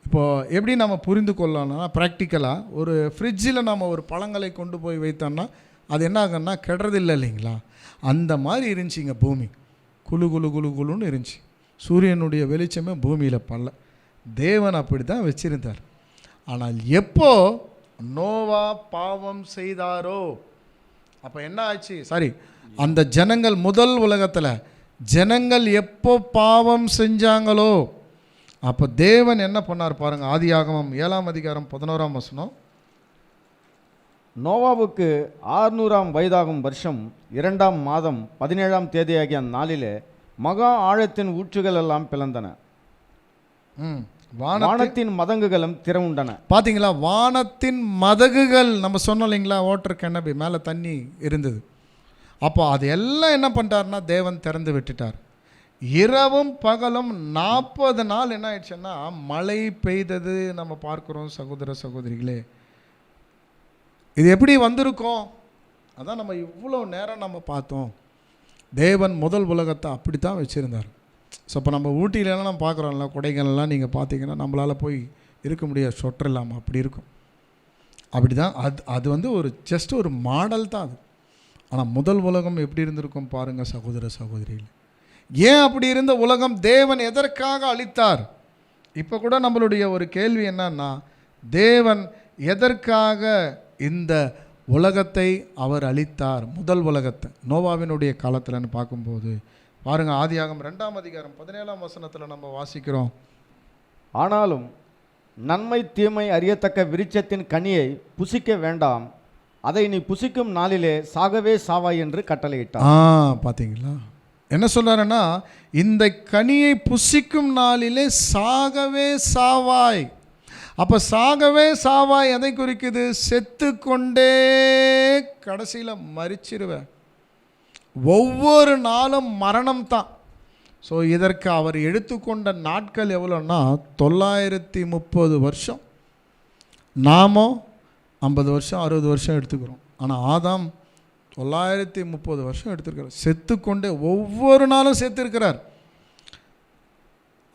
இப்போது எப்படி நம்ம புரிந்து கொள்ளலாம்னா, ப்ராக்டிக்கலாக ஒரு ஃப்ரிட்ஜில் நம்ம ஒரு பழங்களை கொண்டு போய் வைத்தோம்னா அது என்ன ஆகுன்னா கெடுறதில்லை இல்லைங்களா? அந்த மாதிரி இருந்துச்சிங்க பூமி. குளுன்னு இருந்துச்சு. சூரியனுடைய வெளிச்சமே பூமியில் படல. தேவன் அப்படி தான் வச்சுருந்தார். ஆனால் எப்போ நோவா பாவம் செய்தாரோ அப்போ என்ன ஆச்சு? அந்த ஜனங்கள் முதல் உலகத்தில் ஜனங்கள் எப்போ பாவம் செஞ்சாங்களோ அப்போ தேவன் என்ன பண்ணார் பாருங்கள். ஆதியாகமம் 7ஆம் அதிகாரம் 11ஆம் வசனம். நோவாவுக்கு 600ஆம் வயதாகும் வருஷம் 2ஆம் மாதம் 17ஆம் தேதியாகிய நாளிலே மகா ஆழத்தின் ஊற்றுகள் எல்லாம் பிளந்தன, வானத்தின் மதங்குகளும் திறவுண்டன. பார்த்தீங்களா? வானத்தின் மதகுகள் நம்ம சொன்னோம் இல்லைங்களா, வாட்டர் கேனபி மேலே தண்ணி இருந்தது. அப்போ அது எல்லாம் என்ன பண்ணிட்டார்னா தேவன் திறந்து விட்டுட்டார். இரவும் பகலும் 40 நாள் என்ன ஆயிடுச்சுன்னா மழை பெய்தது நம்ம பார்க்குறோம். சகோதர சகோதரிகளே, இது எப்படி வந்திருக்கோம்? அதான் நம்ம இவ்வளோ நேரம் நம்ம பார்த்தோம். தேவன் முதல் உலகத்தை அப்படி தான் வச்சுருந்தார். ஸோ இப்போ நம்ம ஊட்டியிலலாம் நம்ம பார்க்குறோம்ல, கொடைகள்லாம் நீங்கள் பார்த்தீங்கன்னா நம்மளால் போய் இருக்க முடியாது, சொட்டர் இல்லாமல் அப்படி இருக்கும். அப்படி தான் அது வந்து ஒரு ஜஸ்ட் ஒரு மாடல் தான் அது. ஆனால் முதல் உலகம் எப்படி இருந்திருக்கும் பாருங்கள் சகோதர சகோதரிகள். ஏன் அப்படி இருந்த உலகம் தேவன் எதற்காக அளித்தார்? இப்போ கூட நம்மளுடைய ஒரு கேள்வி என்னன்னா, தேவன் எதற்காக இந்த உலகத்தை அவர் அளித்தார்? முதல் உலகத்தை நோவாவினுடைய காலத்தில்னு பார்க்கும்போது பாருங்கள், ஆதியாகமம் 2ஆம் அதிகாரம் 17ஆம் வசனத்தில் நம்ம வாசிக்கிறோம். ஆனாலும் நன்மை தீமை அறியத்தக்க விருட்சத்தின் கனியை புசிக்க வேண்டாம், அதை நீ புசிக்கும் நாளிலே சாகவே சாவாய் என்று கட்டளையிட்டார். பார்த்தீங்களா என்ன சொல்றாருன்னா, இந்த கனியை புசிக்கும் நாளிலே சாகவே சாவாய். அப்போ சாகவே சாவாய் எதை குறிக்குது? செத்து கொண்டே கடைசியில் மரிச்சிருவேன். ஒவ்வொரு நாளும் மரணம் தான். ஸோ இதற்கு அவர் எடுத்துக்கொண்ட நாட்கள் எவ்வளோன்னா 930 வருஷம். நாமோ 50 வருஷம் 60 வருஷம் எடுத்துக்கிறோம். ஆனால் ஆதாம் 930 வருஷம் எடுத்திருக்கிறார். செத்துக்கொண்டே ஒவ்வொரு நாளும் செத்துருக்கிறார்.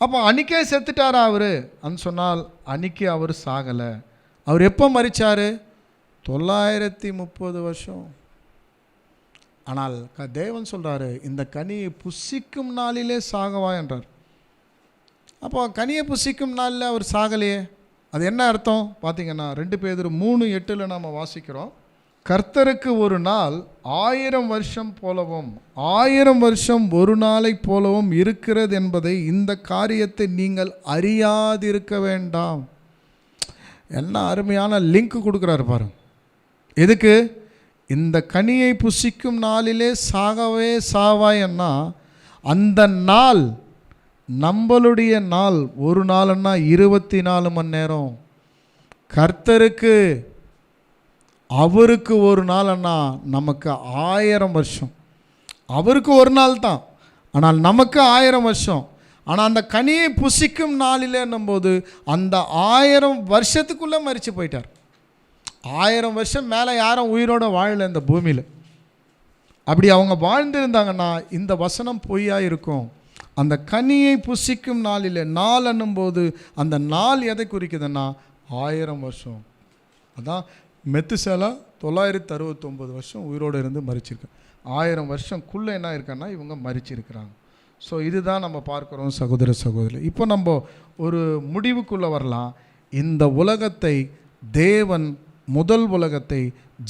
அப்போ அன்றைக்கே செத்துட்டாரா அவர் அன்னு சொன்னால் அன்றைக்கி அவர் சாகலை. அவர் எப்போ மரித்தார்? 930 வருஷம். ஆனால் தேவன் சொல்கிறாரு, இந்த கனியை புசிக்கும் நாளிலே சாகவா என்றார். அப்போ கனியை புசிக்கும் நாளில் அவர் சாகலையே, அது என்ன அர்த்தம் பார்த்தீங்கன்னா 2 பேதுரு 3:8 நாம் வாசிக்கிறோம். கர்த்தருக்கு ஒரு நாள் 1000 வருஷம் போலவும் 1000 வருஷம் ஒரு நாளை போலவும் இருக்கிறது என்பதை இந்த காரியத்தை நீங்கள் அறியாதிருக்க வேண்டாம். என்ன அருமையான லிங்க் கொடுக்குறாரு பாருங்க. எதுக்கு? இந்த கனியை புசிக்கும் நாளிலே சாகவே சாவாயன்னா அந்த நாள் நம்மளுடைய நாள். ஒரு நாள்னா 24 மணி நேரம். கர்த்தருக்கு அவருக்கு ஒரு நாள்னா நமக்கு 1000 வருஷம். அவருக்கு ஒரு நாள் தான், ஆனால் நமக்கு 1000 வருஷம். ஆனால் அந்த கனியை புசிக்கும் நாளிலேன்னும் போது அந்த 1000 வருஷத்துக்குள்ளே மரித்து போயிட்டார். 1000 வருஷம் மேலே யாரும் உயிரோடு வாழலை இந்த பூமியில். அப்படி அவங்க வாழ்ந்திருந்தாங்கன்னா இந்த வசனம் பொய்யாக இருக்கும். அந்த கனியை புசிக்கும் நாளில் நாள் என்னும்போது அந்த நாள் எதை குறிக்குதுன்னா 1000 வருஷம். அதான் மெத்துசேலா 969 வருஷம் உயிரோடு இருந்து மரிச்சிருக்கு. 1000 வருஷம்குள்ளே என்ன இருக்கான்னா இவங்க மரிச்சிருக்கிறாங்க. ஸோ இதுதான் நம்ம பார்க்குறோம் சகோதர சகோதரி. இப்போ நம்ம ஒரு முடிவுக்குள்ளே வரலாம். இந்த உலகத்தை தேவன் முதல் உலகத்தை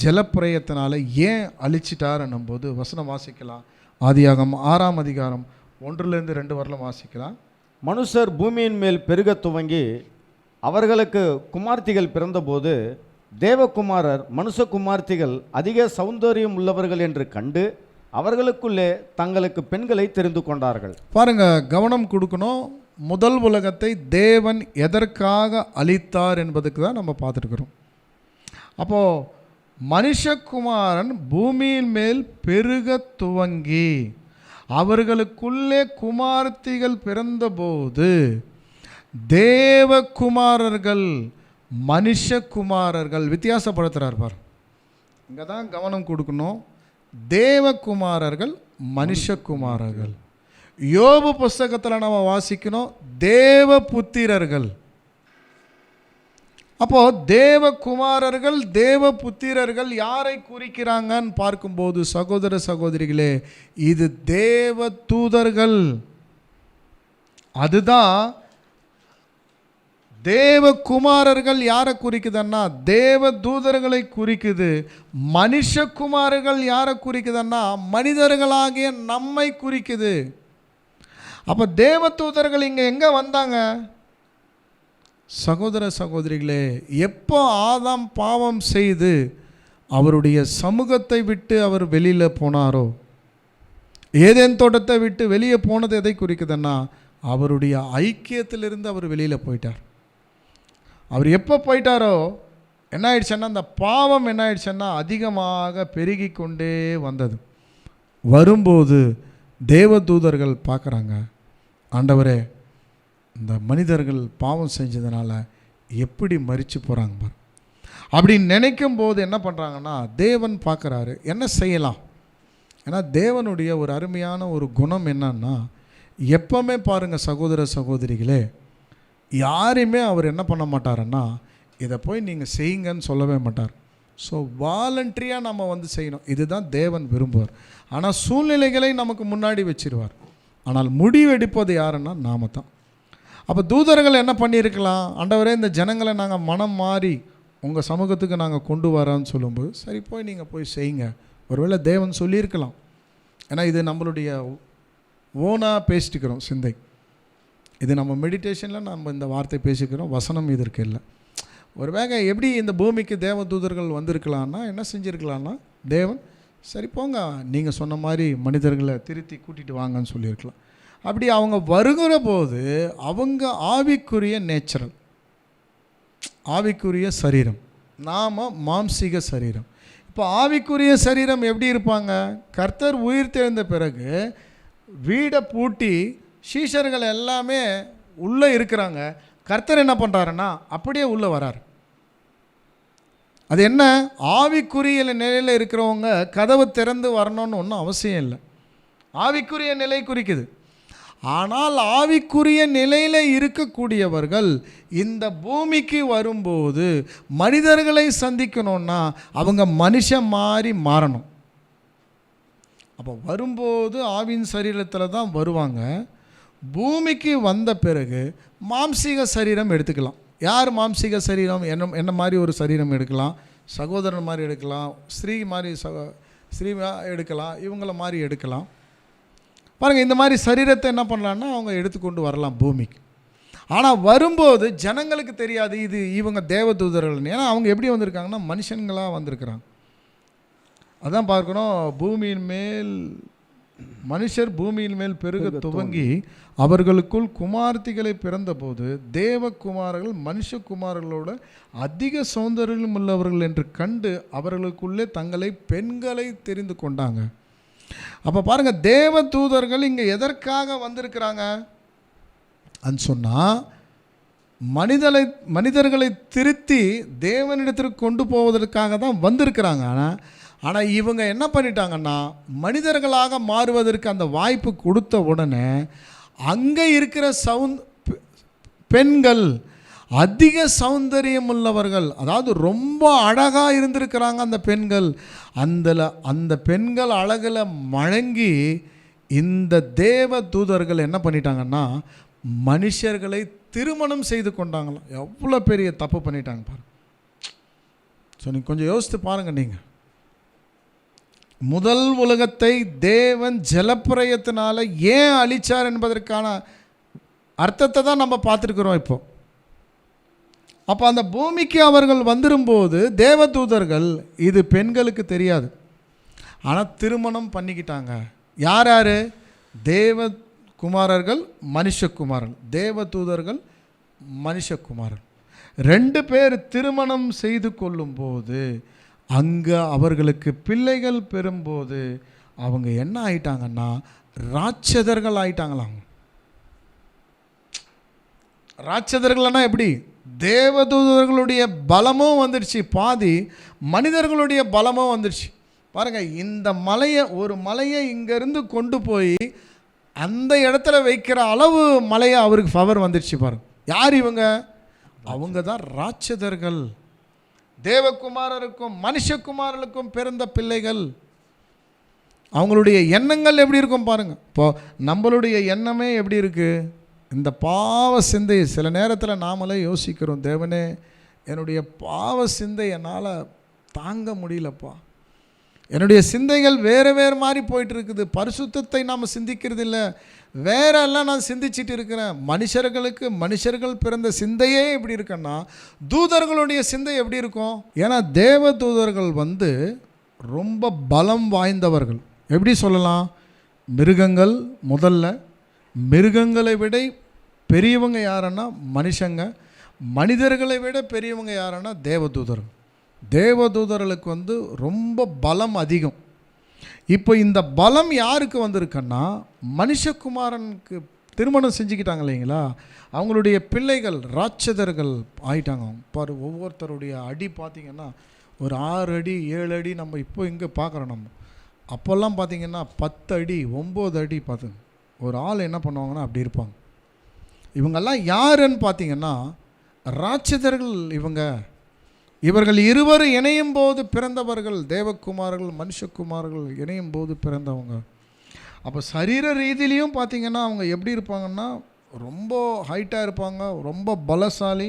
ஜலப்பிரயத்தினால ஏன் அழிச்சிட்டார் என்னும்போது வசனம் வாசிக்கலாம். ஆதியாகமம் 6ஆம் அதிகாரம் 1-2 வரலாம் வாசிக்கலாம். மனுஷர் பூமியின் மேல் பெருக துவங்கி அவர்களுக்கு குமார்த்திகள் பிறந்தபோது தேவகுமாரர் மனுஷகுமார்த்திகள் அதிக சௌந்தரியம் உள்ளவர்கள் என்று கண்டு அவர்களுக்குள்ளே தங்களுக்கு பெண்களை தெரிந்து கொண்டார்கள். பாருங்க, கவனம் கொடுக்கணும். முதல் உலகத்தை தேவன் எதற்காக அளித்தார் என்பதுக்கு தான் நம்ம பார்த்துருக்குறோம். அப்போது மனுஷகுமாரன் பூமியின் மேல் பெருக துவங்கி அவர்களுக்குள்ளே குமாரத்திகள் பிறந்தபோது தேவகுமாரர்கள் மனுஷகுமாரர்கள் வித்தியாசப்படுத்துகிறார் பார். இங்கே தான் கவனம் கொடுக்கணும். தேவகுமாரர்கள் மனுஷகுமாரர்கள். யோபு புஸ்தகத்தில் நம்ம வாசிக்கணும் தேவ புத்திரர்கள். அப்போ தேவகுமாரர்கள் தேவ புத்திரர்கள் யாரை குறிக்கிறாங்கன்னு பார்க்கும்போது சகோதர சகோதரிகளே, இது தேவ தூதர்கள். அதுதான் தேவகுமாரர்கள் யாரை குறிக்குதுன்னா தேவ தூதர்களை குறிக்குது. மனுஷகுமாரர்கள் யாரை குறிக்குதுன்னா மனிதர்களாகிய நம்மை குறிக்குது. அப்போ தேவ தூதர்கள் இங்கே எங்கே வந்தாங்க? சகோதர சகோதரிகளே, எப்போ ஆதாம் பாவம் செய்து அவருடைய சமூகத்தை விட்டு அவர் வெளியில் போனாரோ, ஏதேன் தோட்டத்தை விட்டு வெளியே போனது எதை குறிக்குதுன்னா அவருடைய ஐக்கியத்திலிருந்து அவர் வெளியில் போயிட்டார். அவர் எப்போ போயிட்டாரோ என்ன ஆயிடுச்சுன்னா அந்த பாவம் என்ன ஆயிடுச்சுன்னா அதிகமாக பெருகி கொண்டே வந்தது. வரும்போது தேவதூதர்கள் பார்க்குறாங்க, ஆண்டவரே இந்த மனிதர்கள் பாவம் செஞ்சதுனால எப்படி மரித்து போகிறாங்க பாரு. அப்படி நினைக்கும் போது என்ன பண்ணுறாங்கன்னா தேவன் பார்க்குறாரு என்ன செய்யலாம். ஏன்னா தேவனுடைய ஒரு அருமையான ஒரு குணம் என்னன்னா, எப்பவுமே பாருங்கள் சகோதர சகோதரிகளே, யாரையுமே அவர் என்ன பண்ண மாட்டாருன்னா இதை போய் நீங்கள் செய்யுங்கன்னு சொல்லவே மாட்டார். ஸோ வாலண்ட்ரியாக நம்ம வந்து செய்யணும், இதுதான் தேவன் விரும்புவார். ஆனால் சூழ்நிலைகளை நமக்கு முன்னாடி வச்சிருவார். ஆனால் முடிவெடுப்பது யாருன்னா நாம தான். அப்போ தூதர்கள் என்ன பண்ணியிருக்கலாம், ஆண்டவரே இந்த ஜனங்களை நாங்கள் மனம் மாறி உங்கள் சமூகத்துக்கு நாங்கள் கொண்டு வரோன்னு சொல்லும்போது சரி போய் நீங்கள் போய் செய்யுங்க. ஒருவேளை தேவன் சொல்லியிருக்கலாம். ஏன்னா இது நம்மளுடைய ஓனாக பேசிட்டுக்கிறோம் சிந்தை. இது நம்ம மெடிடேஷனில் நம்ம இந்த வார்த்தை பேசிக்கிறோம், வசனம் இதற்கு இல்லை. ஒரு வேளை எப்படி இந்த பூமிக்கு தேவ தூதர்கள் வந்திருக்கலான்னா என்ன செஞ்சுருக்கலான்னா தேவன் சரி போங்க நீங்கள் சொன்ன மாதிரி மனிதர்களை திருத்தி கூட்டிகிட்டு வாங்கன்னு சொல்லியிருக்கலாம். அப்படி அவங்க வருகிற போது அவங்க ஆவிக்குரிய நேச்சுரல், ஆவிக்குரிய சரீரம், நாம் மாம்சீக சரீரம். இப்போ ஆவிக்குரிய சரீரம் எப்படி இருப்பாங்க? கர்த்தர் உயிர் தெழுந்த பிறகு வீடை பூட்டி சீஷர்கள் எல்லாமே உள்ளே இருக்கிறாங்க. கர்த்தர் என்ன பண்ணுறாருன்னா அப்படியே உள்ளே வரார். அது என்ன, ஆவிக்குரிய நிலையில் இருக்கிறவங்க கதவு திறந்து வரணும்னு ஒன்றும் அவசியம் இல்லை. ஆவிக்குரிய நிலை குறிக்குது. ஆனால் ஆவிக்குரிய நிலையில் இருக்கக்கூடியவர்கள் இந்த பூமிக்கு வரும்போது மனிதர்களை சந்திக்கணும்னா அவங்க மனுஷன் மாதிரி மாறணும். அப்போ வரும்போது ஆவின் சரீரத்தில் தான் வருவாங்க. பூமிக்கு வந்த பிறகு மாம்சீக சரீரம் எடுத்துக்கலாம். யார் மாம்சீக சரீரம்? என்ன மாதிரி ஒரு சரீரம் எடுக்கலாம், சகோதரன் மாதிரி எடுக்கலாம், ஸ்ரீ மாதிரி ஸ்ரீ எடுக்கலாம், இவங்கள மாதிரி எடுக்கலாம். பாருங்கள், இந்த மாதிரி சரீரத்தை என்ன பண்ணலான்னா அவங்க எடுத்துக்கொண்டு வரலாம் பூமிக்கு. ஆனால் வரும்போது ஜனங்களுக்கு தெரியாது இது இவங்க தேவதூதர்கள். ஏன்னா அவங்க எப்படி வந்திருக்காங்கன்னா மனுஷங்களாக வந்திருக்கிறாங்க. அதான் பார்க்கணும், பூமியின் மேல் மனுஷர் பூமியின் மேல் பெருக துவங்கி அவர்களுக்குள் குமார்த்திகளை பிறந்தபோது தேவகுமாரர்கள் மனுஷகுமாரர்களோட அதிக சௌந்தரியம் உள்ளவர்கள் என்று கண்டு அவர்களுக்குள்ளே தங்களை பெண்களை தெரிந்து கொண்டாங்க. அப்போ பாருங்கள், தேவ தூதர்கள் இங்கே எதற்காக வந்திருக்கிறாங்க அன்னு சொன்னால் மனிதர்களை திருத்தி தேவனிடத்திற்கு கொண்டு போவதற்காக தான் வந்திருக்கிறாங்க. ஆனால் இவங்க என்ன பண்ணிட்டாங்கன்னா மனிதர்களாக மாறுவதற்கு அந்த வாய்ப்பு கொடுத்த உடனே அங்கே இருக்கிற பெண்கள் அதிக சௌந்தரியம் உள்ளவர்கள், அதாவது ரொம்ப அழகாக இருந்திருக்கிறாங்க அந்த பெண்கள். அந்த பெண்கள் அழகில் மழங்கி இந்த தேவ தூதர்கள் என்ன பண்ணிட்டாங்கன்னா மனுஷர்களை திருமணம் செய்து கொண்டாங்களாம். எவ்வளோ பெரிய தப்பு பண்ணிட்டாங்க பாருங்க. ஸோ நீங்கள் கொஞ்சம் யோசித்து பாருங்கள். நீங்கள் முதல் உலகத்தை தேவன் ஜலப்பிரயத்தினால ஏன் அழிச்சார் என்பதற்கான அர்த்தத்தை தான் நம்ம பார்த்துருக்குறோம் இப்போ. அப்போ அந்த பூமிக்கு அவர்கள் வந்துடும்போது தேவதூதர்கள் இது பெண்களுக்கு தெரியாது, ஆனால் திருமணம் பண்ணிக்கிட்டாங்க. யார் யார்? தேவகுமாரர்கள் மனுஷகுமாரர்கள், தேவதூதர்கள் மனுஷகுமாரர்கள் 2 பேர் திருமணம் செய்து கொள்ளும்போது அங்கே அவர்களுக்கு பிள்ளைகள் பெறும்போது அவங்க என்ன ஆயிட்டாங்கன்னா ராட்சதர்கள் ஆயிட்டாங்களாம். ராட்சதர்கள்னா எப்படி? தேவதூதர்களுடைய பலமும் வந்துடுச்சு, பாதி மனிதர்களுடைய பலமும் வந்துடுச்சு. பாருங்கள், இந்த மலையை, ஒரு மலையை இங்கேருந்து கொண்டு போய் அந்த இடத்துல வைக்கிற அளவு மலையை அவருக்கு பவர் வந்துடுச்சு. பாருங்க, யார் இவங்க? அவங்க தான் ராட்சதர்கள். தேவகுமாரருக்கும் மனுஷகுமாரருக்கும் பிறந்த பிள்ளைகள். அவங்களுடைய எண்ணங்கள் எப்படி இருக்கும் பாருங்க. இப்போ நம்மளுடைய எண்ணமே எப்படி இருக்கு? இந்த பாவ சிந்தை சில நேரத்தில் நாமளே யோசிக்கிறோம், தேவனே என்னுடைய பாவ சிந்தை என்னால் தாங்க முடியலப்பா, என்னுடைய சிந்தைகள் வேறு வேறு மாதிரி போயிட்டு இருக்குது, பரிசுத்தத்தை நாம் சிந்திக்கிறது இல்லை, வேற எல்லாம் நான் சிந்திச்சிட்டு இருக்கிறேன். மனுஷர்கள் பிறந்த சிந்தையே எப்படி இருக்குன்னா தூதர்களுடைய சிந்தை எப்படி இருக்கும்? ஏன்னா தேவ தூதர்கள் ரொம்ப பலம் வாய்ந்தவர்கள். எப்படி சொல்லலாம்? மிருகங்கள், முதல்ல மிருகங்களை விட பெரியவங்க யாருன்னா மனுஷங்க, மனிதர்களை விட பெரியவங்க யாருன்னா தேவதூதர்கள். தேவதூதர்களுக்கு ரொம்ப பலம் அதிகம். இப்போ இந்த பலம் யாருக்கு வந்திருக்குன்னா மனுஷகுமாரனுக்கு திருமணம் செஞ்சுக்கிட்டாங்க இல்லைங்களா, அவங்களுடைய பிள்ளைகள் ராட்சதர்கள் ஆயிட்டாங்க. பாரு, ஒவ்வொருத்தருடைய அடி பார்த்திங்கன்னா ஒரு 6 அடி 7 அடி. நம்ம இப்போ இங்கே பார்க்குறோம், நம்ம அப்போல்லாம் பார்த்திங்கன்னா 10 அடி 9 அடி பார்த்துங்க ஒரு ஆள் என்ன பண்ணுவாங்கன்னா அப்படி இருப்பாங்க. இவங்கெல்லாம் யாருன்னு பார்த்தீங்கன்னா ராட்சதர்கள். இவர்கள் இருவரும் இணையும் போது பிறந்தவர்கள், தேவகுமாரர்கள் மனுஷகுமாரர்கள் இணையும் போது பிறந்தவங்க. அப்போ சரீர ரீதியிலையும் பார்த்திங்கன்னா அவங்க எப்படி இருப்பாங்கன்னா ரொம்ப ஹைட்டாக இருப்பாங்க, ரொம்ப பலசாலி.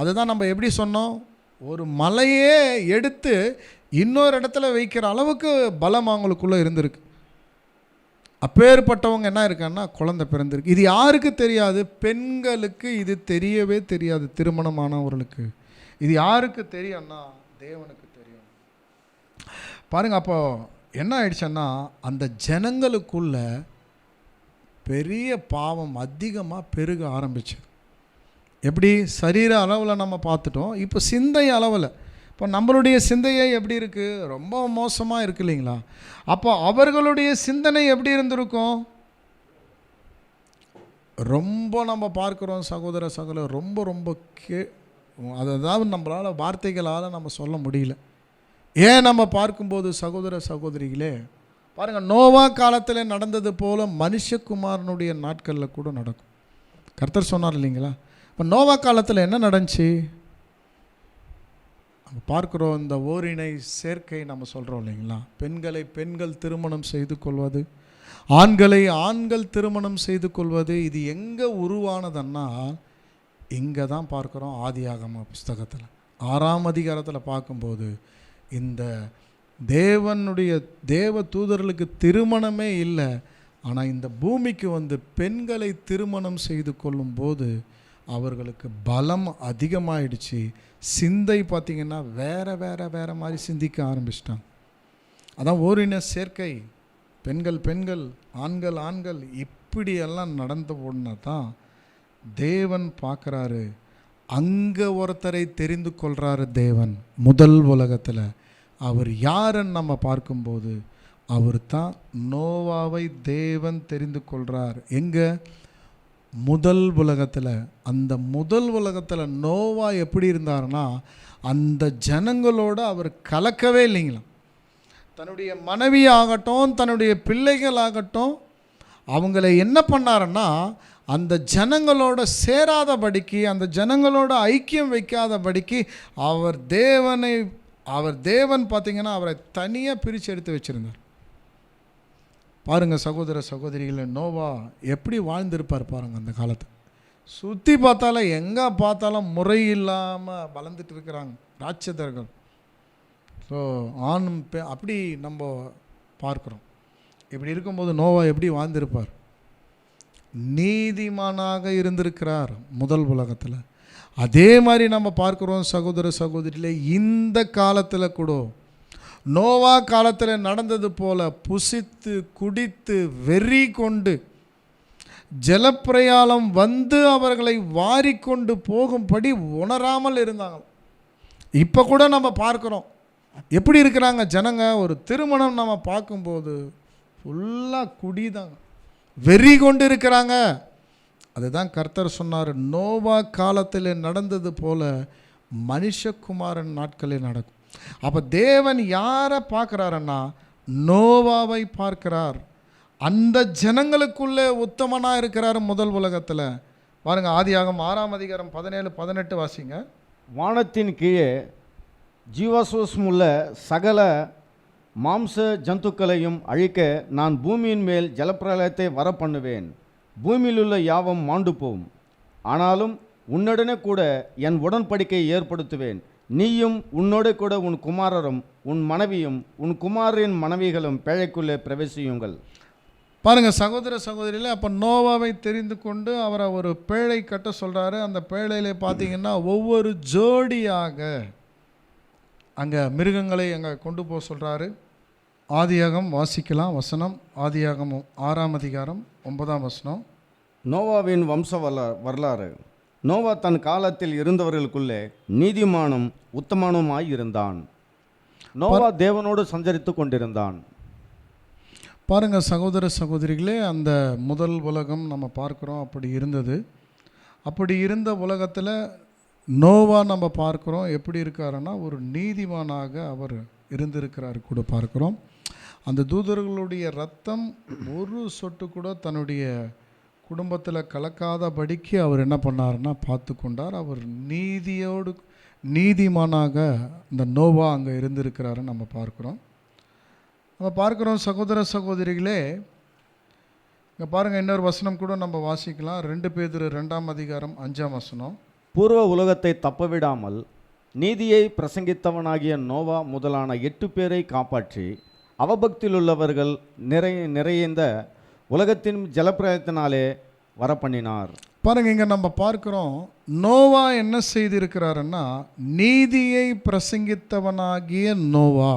அதுதான் நம்ம எப்படி சொன்னோம், ஒரு மலையே எடுத்து இன்னொரு இடத்துல வைக்கிற அளவுக்கு பலம் அவங்களுக்குள்ளே இருந்திருக்கு. அப்பேற்பட்டவங்க என்ன இருக்கான்னா குழந்தை பிறந்திருக்கு. இது யாருக்கு தெரியாது? பெண்களுக்கு இது தெரியவே தெரியாது. திருமணமானவர்களுக்கு இது யாருக்கு தெரியும்னா தேவனுக்கு தெரியும். பாருங்கள், அப்போ என்ன ஆயிடுச்சுன்னா அந்த ஜனங்களுக்குள்ள பெரிய பாவம் அதிகமாக பெருக ஆரம்பிச்சு. எப்படி? சரீர அளவில் நம்ம பார்த்துட்டோம். இப்போ சிந்தை அளவில், இப்போ நம்மளுடைய சிந்தையை எப்படி இருக்குது? ரொம்ப மோசமாக இருக்குது இல்லைங்களா? அப்போ அவர்களுடைய சிந்தனை எப்படி இருந்திருக்கும்? ரொம்ப நம்ம பார்க்குறோம் சகோதரர் ரொம்ப ரொம்ப அதாவது நம்மளால் வார்த்தைகளால் நம்ம சொல்ல முடியல. ஏன் நம்ம பார்க்கும்போது சகோதரிகளே பாருங்கள், நோவா காலத்தில் நடந்தது போல் மனுஷகுமாரனுடைய நாட்களில் கூட நடக்கும். கர்த்தர் சொன்னார் இல்லைங்களா? இப்போ நோவா காலத்தில் என்ன நடந்துச்சு நம்ம பார்க்குறோம். இந்த ஓரினை சேர்க்கை நம்ம சொல்கிறோம் இல்லைங்களா? பெண்கள் திருமணம் செய்து கொள்வது, ஆண்கள் திருமணம் செய்து கொள்வது. இது எங்கே உருவானதுன்னா இங்கே தான் பார்க்குறோம். ஆதியாகம புஸ்தகத்தில் 6ஆம் அதிகாரத்தில் பார்க்கும்போது இந்த தேவ தூதர்களுக்கு திருமணமே இல்லை, ஆனால் இந்த பூமிக்கு பெண்களை திருமணம் செய்து கொள்ளும்போது அவர்களுக்கு பலம் அதிகமாகிடுச்சு. சிந்தை பார்த்திங்கன்னா வேற மாதிரி சிந்திக்க ஆரம்பிச்சிட்டாங்க. அதான் ஓரின சேர்க்கை, பெண்கள் ஆண்கள் இப்படியெல்லாம் நடந்த உடனே தான் தேவன் பார்க்குறாரு. அங்கே ஒருத்தரை தெரிந்து கொள்கிறாரு தேவன் முதல் உலகத்தில். அவர் யாருன்னு நம்ம பார்க்கும்போது அவர் தான் நோவாவை தேவன் தெரிந்து கொள்கிறார். எங்கே? முதல் உலகத்தில். அந்த முதல் உலகத்தில் நோவா எப்படி இருந்தார்னா அந்த ஜனங்களோடு அவர் கலக்கவே இல்லைங்களாம். தன்னுடைய மனைவி ஆகட்டும், தன்னுடைய பிள்ளைகள் ஆகட்டும், அவங்கள என்ன பண்ணாருன்னா அந்த ஜனங்களோட சேராதபடிக்கு, அந்த ஜனங்களோட ஐக்கியம் வைக்காதபடிக்கு அவர் தேவன் பார்த்திங்கன்னா அவரை தனியாக பிரித்து எடுத்து வச்சுருந்தார். பாருங்கள் சகோதரிகளை, நோவா எப்படி வாழ்ந்திருப்பார் பாருங்கள். அந்த காலத்தை சுற்றி பார்த்தாலும் எங்கே பார்த்தாலும் முறை இல்லாமல் வளர்ந்துட்டு இருக்கிறாங்க ராட்சதர்கள். ஸோ ஆணும் அப்படி நம்ம பார்க்குறோம். இப்படி இருக்கும்போது நோவா எப்படி வாழ்ந்திருப்பார்? நீதிமானாக இருந்திருக்கிறார் முதல் உலகத்தில். அதே மாதிரி நம்ம பார்க்குறோம் சகோதரிகளே, இந்த காலத்தில் கூட நோவா காலத்தில் நடந்தது போல் புசித்து குடித்து வெறி கொண்டு ஜலப்பிரயாணம் அவர்களை வாரிக்கொண்டு போகும்படி உணராமல் இருந்தாங்க. இப்போ கூட நம்ம பார்க்குறோம் எப்படி இருக்கிறாங்க ஜனங்க? ஒரு திருமணம் நம்ம பார்க்கும்போது ஃபுல்லாக குடி தாங்க, வெறி கொண்டு இருக்கிறாங்க. அதுதான் கர்த்தர் சொன்னார், நோவா காலத்தில் நடந்தது போல மனுஷகுமாரன் நாட்களில் நடக்கும். அப்போ தேவன் யாரை பார்க்குறாருன்னா நோவாவை பார்க்கிறார். அந்த ஜனங்களுக்குள்ளே உத்தமனாக இருக்கிறார் முதல் உலகத்தில். பாருங்க, ஆதியாகமம் 6ஆம் அதிகாரம் 17-18 வாசிங்க. வானத்தின் கீழே ஜீவாசுவசமுள்ள சகல மாம்ச ஜந்துக்களையும் அழிக்க நான் பூமியின் மேல் ஜலப்பிரளயத்தை வரப்பண்ணுவேன். பூமியிலுள்ள யாவும் மாண்டு போகும். ஆனாலும் உன்னுடனே கூட என் உடன்படிக்கையை ஏற்படுத்துவேன். நீயும் உன்னோட கூட உன் குமாரரும் உன் மனைவியும் உன் குமாரின் மனைவிகளும் பேழைக்குள்ளே பிரவேசியுங்கள். பாருங்க சகோதர சகோதரிகளே, அப்போ நோவாவை தெரிந்து கொண்டு அவரை ஒரு பேழை கட்ட சொல்கிறாரு. அந்த பேழையிலே பார்த்தீங்கன்னா ஒவ்வொரு ஜோடியாக அங்கே மிருகங்களை அங்கே கொண்டு போக சொல்கிறாரு. ஆதியாகம் வாசிக்கலாம் வசனம். ஆதியாகமம் 6ஆம் அதிகாரம் 9ஆம் வசனம். நோவாவின் வம்ச வரலாறு. நோவா தன் காலத்தில் இருந்தவர்களுக்குள்ளே நீதிமானும் உத்தமனுமாய் இருந்தான். நோவா தேவனோடு சஞ்சரித்து கொண்டிருந்தான். பாருங்க சகோதர சகோதரிகளே, அந்த முதல் உலகம் நம்ம பார்க்குறோம் அப்படி இருந்தது. அப்படி இருந்த உலகத்தில் நோவா நம்ம பார்க்குறோம் எப்படி இருக்காருன்னா ஒரு நீதிமானாக அவர் இருந்திருக்கிறார் கூட பார்க்குறோம். அந்த தூதர்களுடைய ரத்தம் ஒரு சொட்டு கூட தன்னுடைய குடும்பத்தில் கலக்காதபடிக்கு அவர் என்ன பண்ணார்னா பார்த்து கொண்டார். அவர் நீதிமானாக இந்த நோவா அங்கே இருந்திருக்கிறாருன்னு நம்ம பார்க்குறோம். சகோதர சகோதரிகளே, இங்கே பாருங்கள், இன்னொரு வசனம் கூட நம்ம வாசிக்கலாம். 2 பேதுரு 2ஆம் அதிகாரம் 5ஆம் வசனம். பூர்வ உலகத்தை தப்பவிடாமல் நீதியை பிரசங்கித்தவனாகிய நோவா முதலான 8 பேரை காப்பாற்றி அவபக்தியிலுள்ளவர்கள் நிறைந்த உலகத்தின் ஜலப்பிரயத்தினாலே வரப்பண்ணினார். பாருங்க, இங்கே நம்ம பார்க்குறோம் நோவா என்ன செய்திருக்கிறாருன்னா நீதியை பிரசங்கித்தவனாகிய நோவா.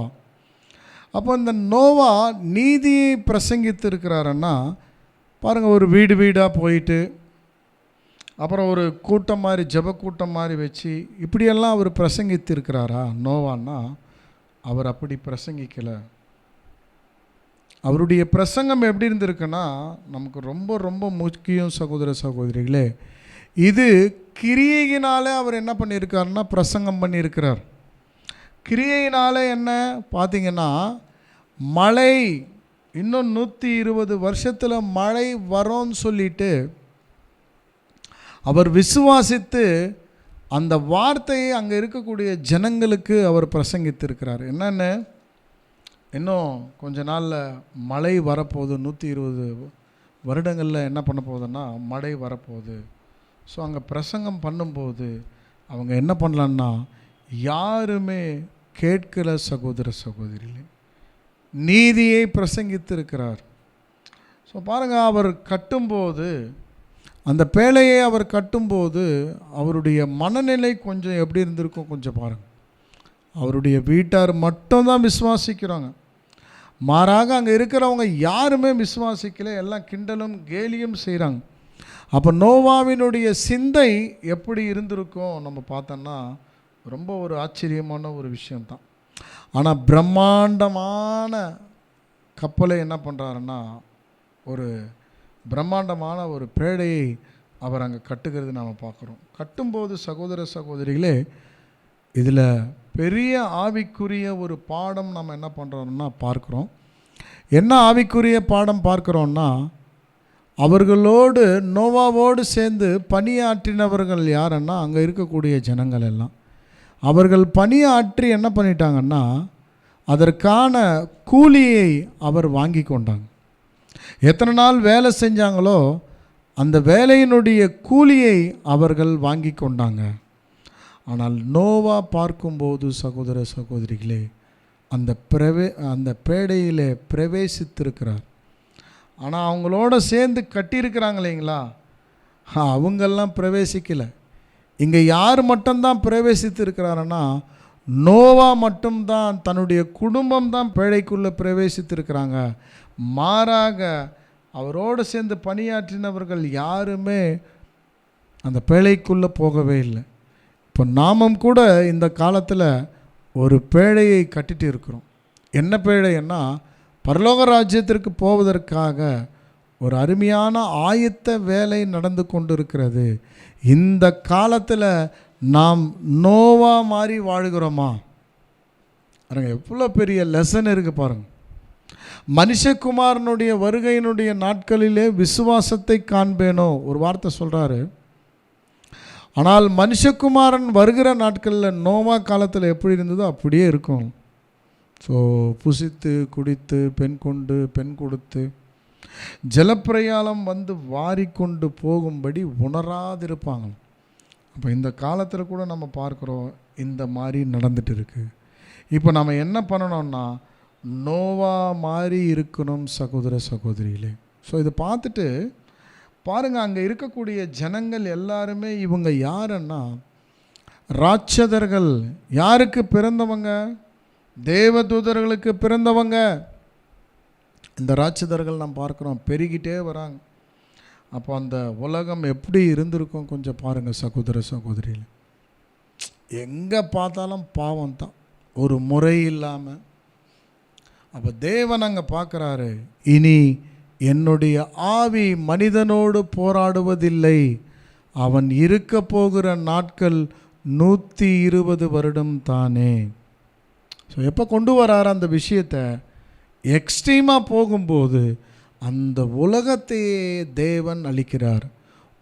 அப்போ இந்த நோவா நீதியை பிரசங்கித்து இருக்கிறாருன்னா பாருங்கள், ஒரு வீடு வீடாக போயிட்டு அப்புறம் ஒரு கூட்டம் மாதிரி ஜப கூட்டம் மாதிரி வச்சு இப்படியெல்லாம் அவர் பிரசங்கித்து இருக்கிறாரா? நோவான்னா அவர் அப்படி பிரசங்கிக்கலை. அவருடைய பிரசங்கம் எப்படி இருந்திருக்குன்னா நமக்கு ரொம்ப ரொம்ப முக்கியம் சகோதர சகோதரிகளே. இது கிரியையினாலே அவர் என்ன பண்ணியிருக்காருன்னா பிரசங்கம் பண்ணியிருக்கிறார். கிரியையினாலே என்ன பார்த்தீங்கன்னா மழை இன்னும் 120 வருஷத்தில் மழை வரோன்னு சொல்லிட்டு அவர் விசுவாசித்து அந்த வார்த்தையை அங்கே இருக்கக்கூடிய ஜனங்களுக்கு அவர் பிரசங்கித்திருக்கிறார். என்னென்னு, இன்னும் கொஞ்ச நாளில் மழை வரப்போகுது, 120 வருடங்களில் என்ன பண்ண போகுதுன்னா மழை வரப்போகுது. ஸோ அங்கே பிரசங்கம் பண்ணும்போது அவங்க என்ன பண்ணலான்னா யாருமே கேட்கல சகோதர சகோதரிகளே, நீதியை பிரசங்கித்து இருக்கிறார். ஸோ பாருங்கள், அவர் கட்டும்போது அந்த பேழையை அவர் கட்டும்போது அவருடைய மனநிலை கொஞ்சம் எப்படி இருந்திருக்கும் கொஞ்சம் பாருங்கள். அவருடைய வீட்டார் மட்டும்தான் விசுவாசிக்கிறாங்க, மாறாக அங்கே இருக்கிறவங்க யாருமே விசுவாசிக்கல, எல்லாம் கிண்டலும் கேலியும் செய்கிறாங்க. அப்போ நோவாவினுடைய சிந்தை எப்படி இருந்திருக்கும் நம்ம பார்த்தோன்னா ரொம்ப ஒரு ஆச்சரியமான ஒரு விஷயந்தான். ஆனால் பிரம்மாண்டமான கப்பலை என்ன பண்ணுறாருன்னா ஒரு பிரம்மாண்டமான ஒரு பேழையை அவர் அங்கே கட்டுகிறது நாம் பார்க்குறோம். கட்டும்போது சகோதர சகோதரிகளே, இதில் பெரிய ஆவிக்குரிய ஒரு பாடம் நம்ம என்ன பண்ணுறோம்னா பார்க்குறோம். என்ன ஆவிக்குரிய பாடம் பார்க்குறோன்னா, அவர்களோடு நோவாவோடு சேர்ந்து பணியாற்றினவர்கள் யாருன்னா அங்கே இருக்கக்கூடிய ஜனங்கள் எல்லாம் அவர்கள் பணியாற்றி என்ன பண்ணிட்டாங்கன்னா அதற்கான கூலியை அவர் வாங்கி கொண்டாங்க. எத்தனை நாள் வேலை செஞ்சாங்களோ அந்த வேலையினுடைய கூலியை அவர்கள் வாங்கி கொண்டாங்க. ஆனால் நோவா பார்க்கும்போது சகோதர சகோதரிகளே அந்த பேடையிலே பிரவேசித்திருக்கிறார். ஆனால் அவங்களோட சேர்ந்து கட்டியிருக்கிறாங்க இல்லைங்களா, அவங்கெல்லாம் பிரவேசிக்கலை. இங்கே யார் மட்டும்தான் பிரவேசித்து இருக்கிறாருன்னா நோவா மட்டும்தான், தன்னுடைய குடும்பம் தான் பேழைக்குள்ளே பிரவேசித்திருக்கிறாங்க. மாறாக அவரோடு சேர்ந்து பணியாற்றினவர்கள் யாருமே அந்த பேழைக்குள்ளே போகவே இல்லை. இப்போ நாமும் கூட இந்த காலத்தில் ஒரு பேழையை கட்டிட்டு இருக்கிறோம். என்ன பேழைன்னா, பரலோக ராஜ்யத்திற்கு போவதற்காக ஒரு அருமையான ஆயத்த வேலை நடந்து கொண்டு இருக்கிறது. இந்த காலத்தில் நாம் நோவா மாதிரி வாழ்கிறோமா? பாருங்க, எவ்வளோ பெரிய லெசன் இருக்குது பாருங்கள். மனுஷகுமாரனுடைய வருகையினுடைய நாட்களிலே விசுவாசத்தை காண்பேனோ, ஒரு வார்த்தை சொல்கிறாரு. ஆனால் மனுஷகுமாரன் வருகிற நாட்களில் நோவா காலத்தில் எப்படி இருந்ததோ அப்படியே இருக்கும். ஸோ புசித்து குடித்து பெண் கொண்டு பெண் கொடுத்து ஜலப்பிரயாணம் வந்து வாரிக்கொண்டு போகும்படி உணராதிருப்பாங்க. அப்போ இந்த காலத்தில் கூட நம்ம பார்க்குறோம் இந்த மாதிரி நடந்துட்டு இருக்கு. இப்போ நம்ம என்ன பண்ணணும்னா நோவா மாதிரி இருக்கணும் சகோதர சகோதரிகளே. ஸோ இதை பார்த்துட்டு பாருங்கள், அங்கே இருக்கக்கூடிய ஜனங்கள் எல்லாருமே இவங்க யாருன்னா ராட்சதர்கள். யாருக்கு பிறந்தவங்க? தேவதூதர்களுக்கு பிறந்தவங்க. இந்த ராட்சதர்கள் நாம் பார்க்குறோம் பெருகிட்டே வராங்க. அப்போ அந்த உலகம் எப்படி இருந்திருக்கும் கொஞ்சம் பாருங்கள் சகோதர சகோதரியில். எங்கே பார்த்தாலும் பாவம் தான், ஒரு முறை இல்லாமல். அப்போ தேவன் அங்கே பார்க்குறாரு, இனி என்னுடைய ஆவி மனிதனோடு போராடுவதில்லை, அவன் இருக்க போகிற நாட்கள் 120 வருடம் தானே. ஸோ எப்போ கொண்டு வரார் அந்த விஷயத்தை? எக்ஸ்ட்ரீமாக போகும்போது அந்த உலகத்தையே தேவன் அழிக்கிறார்.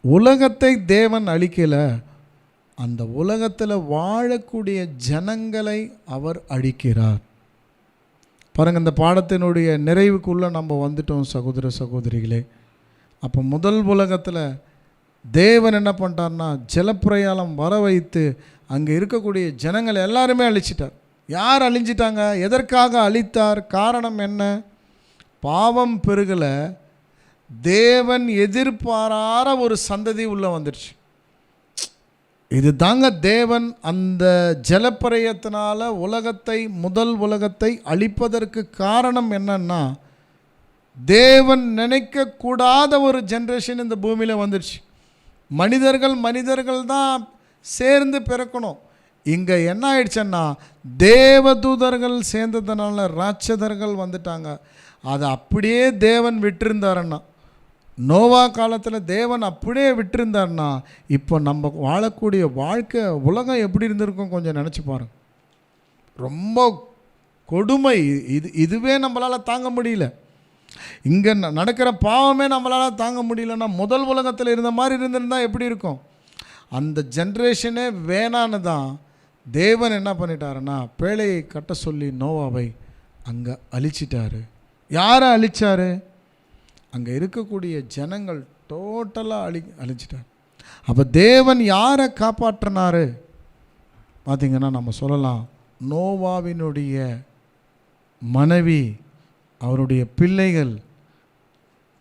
உலகத்தை தேவன் அழிக்கலை, அந்த உலகத்தில் வாழக்கூடிய ஜனங்களை அவர் அழிக்கிறார். பாருங்கள், இந்த பாடத்தினுடைய நிறைவுக்குள்ளே நம்ம வந்துட்டோம் சகோதர சகோதரிகளே. அப்போ முதல் உலகத்தில் தேவன் என்ன பண்ணிட்டார்னா ஜலப்பிரயாணம் வர வைத்து அங்கே இருக்கக்கூடிய ஜனங்களை எல்லாருமே அழிச்சிட்டார். யார் அழிஞ்சிட்டாங்க? எதற்காக அழித்தார்? காரணம் என்ன? பாவம் பெருகலை, தேவன் எதிர்பாராத ஒரு சந்ததி உள்ளே வந்துடுச்சு. இது தாங்க தேவன் அந்த ஜலப்பிரயத்தினால உலகத்தை, முதல் உலகத்தை அழிப்பதற்கு காரணம் என்னன்னா, தேவன் நினைக்கக்கூடாத ஒரு ஜென்ரேஷன் இந்த பூமியில் வந்துடுச்சு. மனிதர்கள் தான் சேர்ந்து பிறக்கணும். இங்கே என்ன ஆயிடுச்சுன்னா தேவதூதர்கள் சேர்ந்ததுனால ராட்சதர்கள் வந்துட்டாங்க. அதை அப்படியே தேவன் விட்டிருந்தாருன்னா, நோவா காலத்தில் தேவன் அப்படியே விட்டிருந்தார்னா இப்போ நம்ம வாழக்கூடிய வாழ்க்கை உலகம் எப்படி இருந்திருக்கும் கொஞ்சம் நினச்சி பாருங்க. ரொம்ப கொடுமை இதுவே நம்மளால் தாங்க முடியல. இங்கே நடக்கிற பாவமே நம்மளால் தாங்க முடியலன்னா முதல் உலகத்தில் இருந்த மாதிரி இருந்திருந்தால் எப்படி இருக்கும்? அந்த ஜென்ரேஷனே வேணான்னு தான் தேவன் என்ன பண்ணிட்டாருன்னா பேழையை கட்ட சொல்லி நோவாவை அங்கே அழிச்சிட்டாரு. யாரை அழிச்சாரு? அங்கே இருக்கக்கூடிய ஜனங்கள் டோட்டலாக அழிச்சிட்டார். அப்போ தேவன் யாரை காப்பாற்றினாரு பார்த்திங்கன்னா நம்ம சொல்லலாம், நோவாவினுடைய மனைவி, அவருடைய பிள்ளைகள்,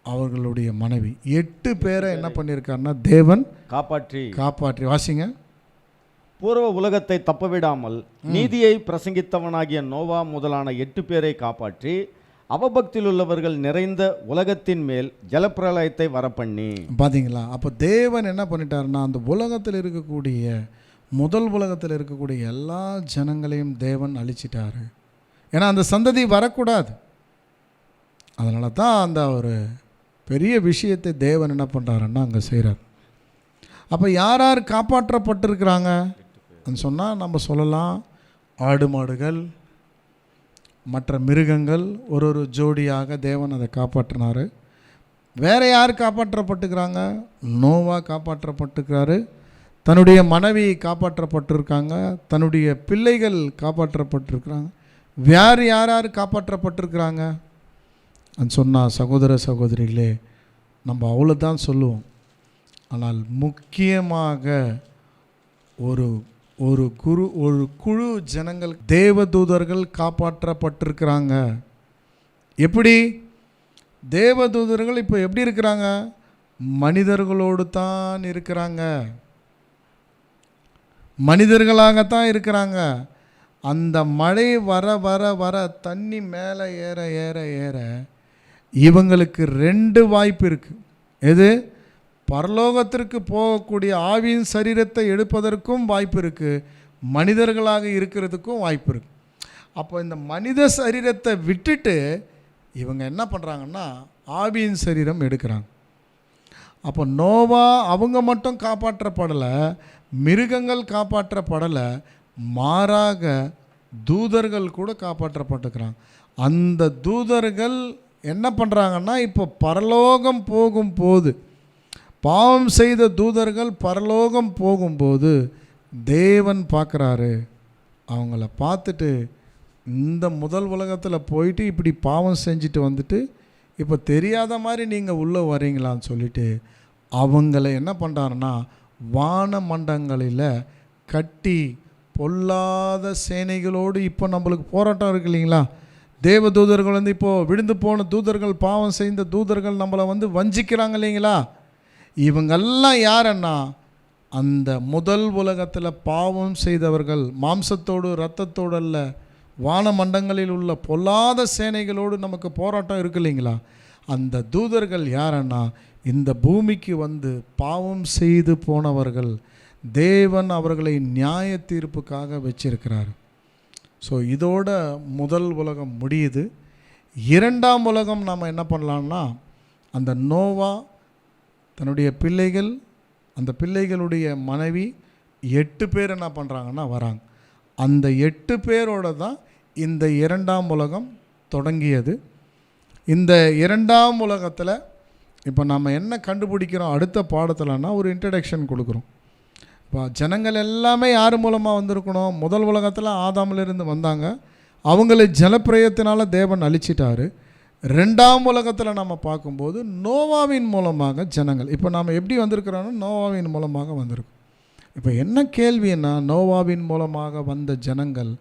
அவர்களுடைய மனைவி 8 பேரை என்ன பண்ணியிருக்காருன்னா தேவன் காப்பாற்றி. வாசிங்க. பூர்வ உலகத்தை தப்பவிடாமல் நீதியை பிரசங்கித்தவனாகிய நோவா முதலான 8 பேரை காப்பாற்றி அவபக்தியில் உள்ளவர்கள் நிறைந்த உலகத்தின் மேல் ஜலப்பிரளயத்தை வரப்பண்ணி. பார்த்தீங்களா? அப்போ தேவன் என்ன பண்ணிட்டாருன்னா அந்த உலகத்தில் இருக்கக்கூடிய, முதல் உலகத்தில் இருக்கக்கூடிய எல்லா ஜனங்களையும் தேவன் அழிச்சிட்டாரு. ஏன்னா அந்த சந்ததி வரக்கூடாது. அதனால தான் அந்த ஒரு பெரிய விஷயத்தை தேவன் என்ன பண்ணுறாருன்னா அங்கே செய்கிறார். அப்போ யார் யார் காப்பாற்றப்பட்டிருக்கிறாங்க சொன்னால் நம்ம சொல்லலாம், ஆடு மாடுகள், மற்ற மிருகங்கள், ஒரு ஜோடியாக தேவன் அதை காப்பாற்றினார். வேறு யார் காப்பாற்றப்பட்டுக்கிறாங்க? நோவா காப்பாற்றப்பட்டுக்கிறாரு, தன்னுடைய மனைவி காப்பாற்றப்பட்டிருக்காங்க, தன்னுடைய பிள்ளைகள் காப்பாற்றப்பட்டிருக்கிறாங்க. வேறு யார் யார் காப்பாற்றப்பட்டிருக்கிறாங்க சொன்னால் சகோதர சகோதரிகளே நம்ம அவ்வளோதான் சொல்லுவோம். ஆனால் முக்கியமாக ஒரு குழு ஜனங்கள், தேவதூதர்கள் காப்பாற்றப்பட்டிருக்கிறாங்க. எப்படி? தேவதூதர்கள் இப்போ எப்படி இருக்கிறாங்க? மனிதர்களோடு தான் இருக்கிறாங்க, மனிதர்களாகத்தான் இருக்கிறாங்க. அந்த மழை வர வர வர தண்ணி மேலே ஏற ஏற ஏற இவங்களுக்கு 2 வாய்ப்பு இருக்குது. எது? பரலோகத்திற்கு போகக்கூடிய ஆவியின் சரீரத்தை எடுப்பதற்கும் வாய்ப்பு இருக்குது, மனிதர்களாக இருக்கிறதுக்கும் வாய்ப்பு இருக்குது. அப்போ இந்த மனித சரீரத்தை விட்டுட்டு இவங்க என்ன பண்ணுறாங்கன்னா ஆவியின் சரீரம் எடுக்கிறாங்க. அப்போ நோவா அவங்க மட்டும் காப்பாற்றப்படலை, மிருகங்கள் காப்பாற்றப்படலை, மாறாக தூதர்கள் கூட காப்பாற்றப்பட்டுக்கிறாங்க. அந்த தூதர்கள் என்ன பண்ணுறாங்கன்னா இப்போ பரலோகம் போகும்போது, பாவம் செய்த தூதர்கள் பரலோகம் போகும்போது தேவன் பார்க்குறாரு. அவங்கள பார்த்துட்டு இந்த முதல் உலகத்தில் போயிட்டு இப்படி பாவம் செஞ்சுட்டு வந்துட்டு இப்போ தெரியாத மாதிரி நீங்கள் உள்ளே வரீங்களான்னு சொல்லிட்டு அவங்கள என்ன பண்ணுறாருன்னா வான மண்டங்களில் கட்டி பொல்லாத சேனைகளோடு இப்போ நம்மளுக்கு போராட்டம் இருக்கு இல்லைங்களா. தேவ தூதர்கள் வந்து இப்போது விழுந்து போன தூதர்கள், பாவம் செய்த தூதர்கள் நம்மளை வந்து வஞ்சிக்கிறாங்க இல்லைங்களா. இவங்கெல்லாம் யாருன்னா அந்த முதல் உலகத்தில் பாவம் செய்தவர்கள், மாம்சத்தோடு இரத்தத்தோடு அல்ல, வானமண்டங்களில் உள்ள பொல்லாத சேனைகளோடு நமக்கு போராட்டம் இருக்கு இல்லைங்களா. அந்த தூதர்கள் யாருன்னா இந்த பூமிக்கு வந்து பாவம் செய்து போனவர்கள். தேவன் அவர்களை நியாய தீர்ப்புக்காக வச்சிருக்கிறார். ஸோ இதோட முதல் உலகம் முடியுது. இரண்டாம் உலகம் நாம் என்ன பண்ணலான்னா, அந்த நோவா தன்னுடைய பிள்ளைகள், அந்த பிள்ளைகளுடைய மனைவி 8 பேர் என்ன பண்ணுறாங்கன்னா வராங்க. அந்த 8 பேரோட தான் இந்த இரண்டாம் உலகம் தொடங்கியது. இந்த இரண்டாம் உலகத்தில் இப்போ நம்ம என்ன கண்டுபிடிக்கிறோம் அடுத்த பாடத்தில்னா ஒரு இன்ட்ரடக்ஷன் கொடுக்குறோம். இப்போ ஜனங்கள் எல்லாமே யார் மூலமாக வந்திருக்கணும்? முதல் உலகத்தில் ஆதாமிலிருந்து வந்தாங்க, அவங்களை ஜலப்பிரயத்தினால் தேவன் அழிச்சிட்டாரு. ரெண்டாம் உலகத்தில் நம்ம பார்க்கும்போது நோவாவின் மூலமாக ஜனங்கள், இப்போ நாம் எப்படி வந்திருக்கிறோன்னா நோவாவின் மூலமாக வந்திருக்கோம். இப்போ என்ன கேள்வின்னா, நோவாவின் மூலமாக வந்த ஜனங்கள்,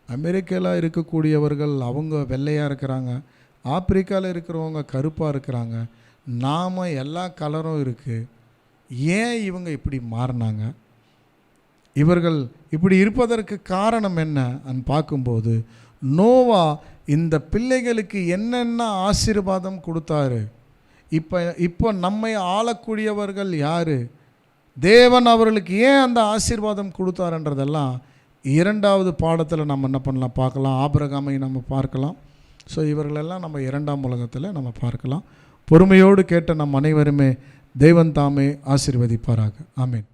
அமெரிக்காவில் இருக்கக்கூடியவர்கள் அவங்க வெள்ளையாக இருக்கிறாங்க, ஆப்பிரிக்காவில் இருக்கிறவங்க கருப்பாக இருக்கிறாங்க, நாம் எல்லா கலரும் இருக்குது. ஏன் இவங்க இப்படி மாறினாங்க? இவர்கள் இப்படி இருப்பதற்கு காரணம் என்னன்னு பார்க்கும்போது, நோவா இந்த பிள்ளைகளுக்கு என்னென்ன ஆசீர்வாதம் கொடுத்தாரு, இப்போ நம்மை ஆளக்கூடியவர்கள் யார், தேவன் அவர்களுக்கு ஏன் அந்த ஆசீர்வாதம் கொடுத்தாருன்றதெல்லாம் இரண்டாவது பாடத்தில் நம்ம என்ன பண்ணலாம் பார்க்கலாம். ஆபிரகாமை நம்ம பார்க்கலாம். ஸோ இவர்களெல்லாம் நம்ம இரண்டாம் உலகத்தில் நம்ம பார்க்கலாம். பொறுமையோடு கேட்ட நம் அனைவருமே தேவன் தாமே ஆசீர்வதிப்பாராக. ஆமீன்.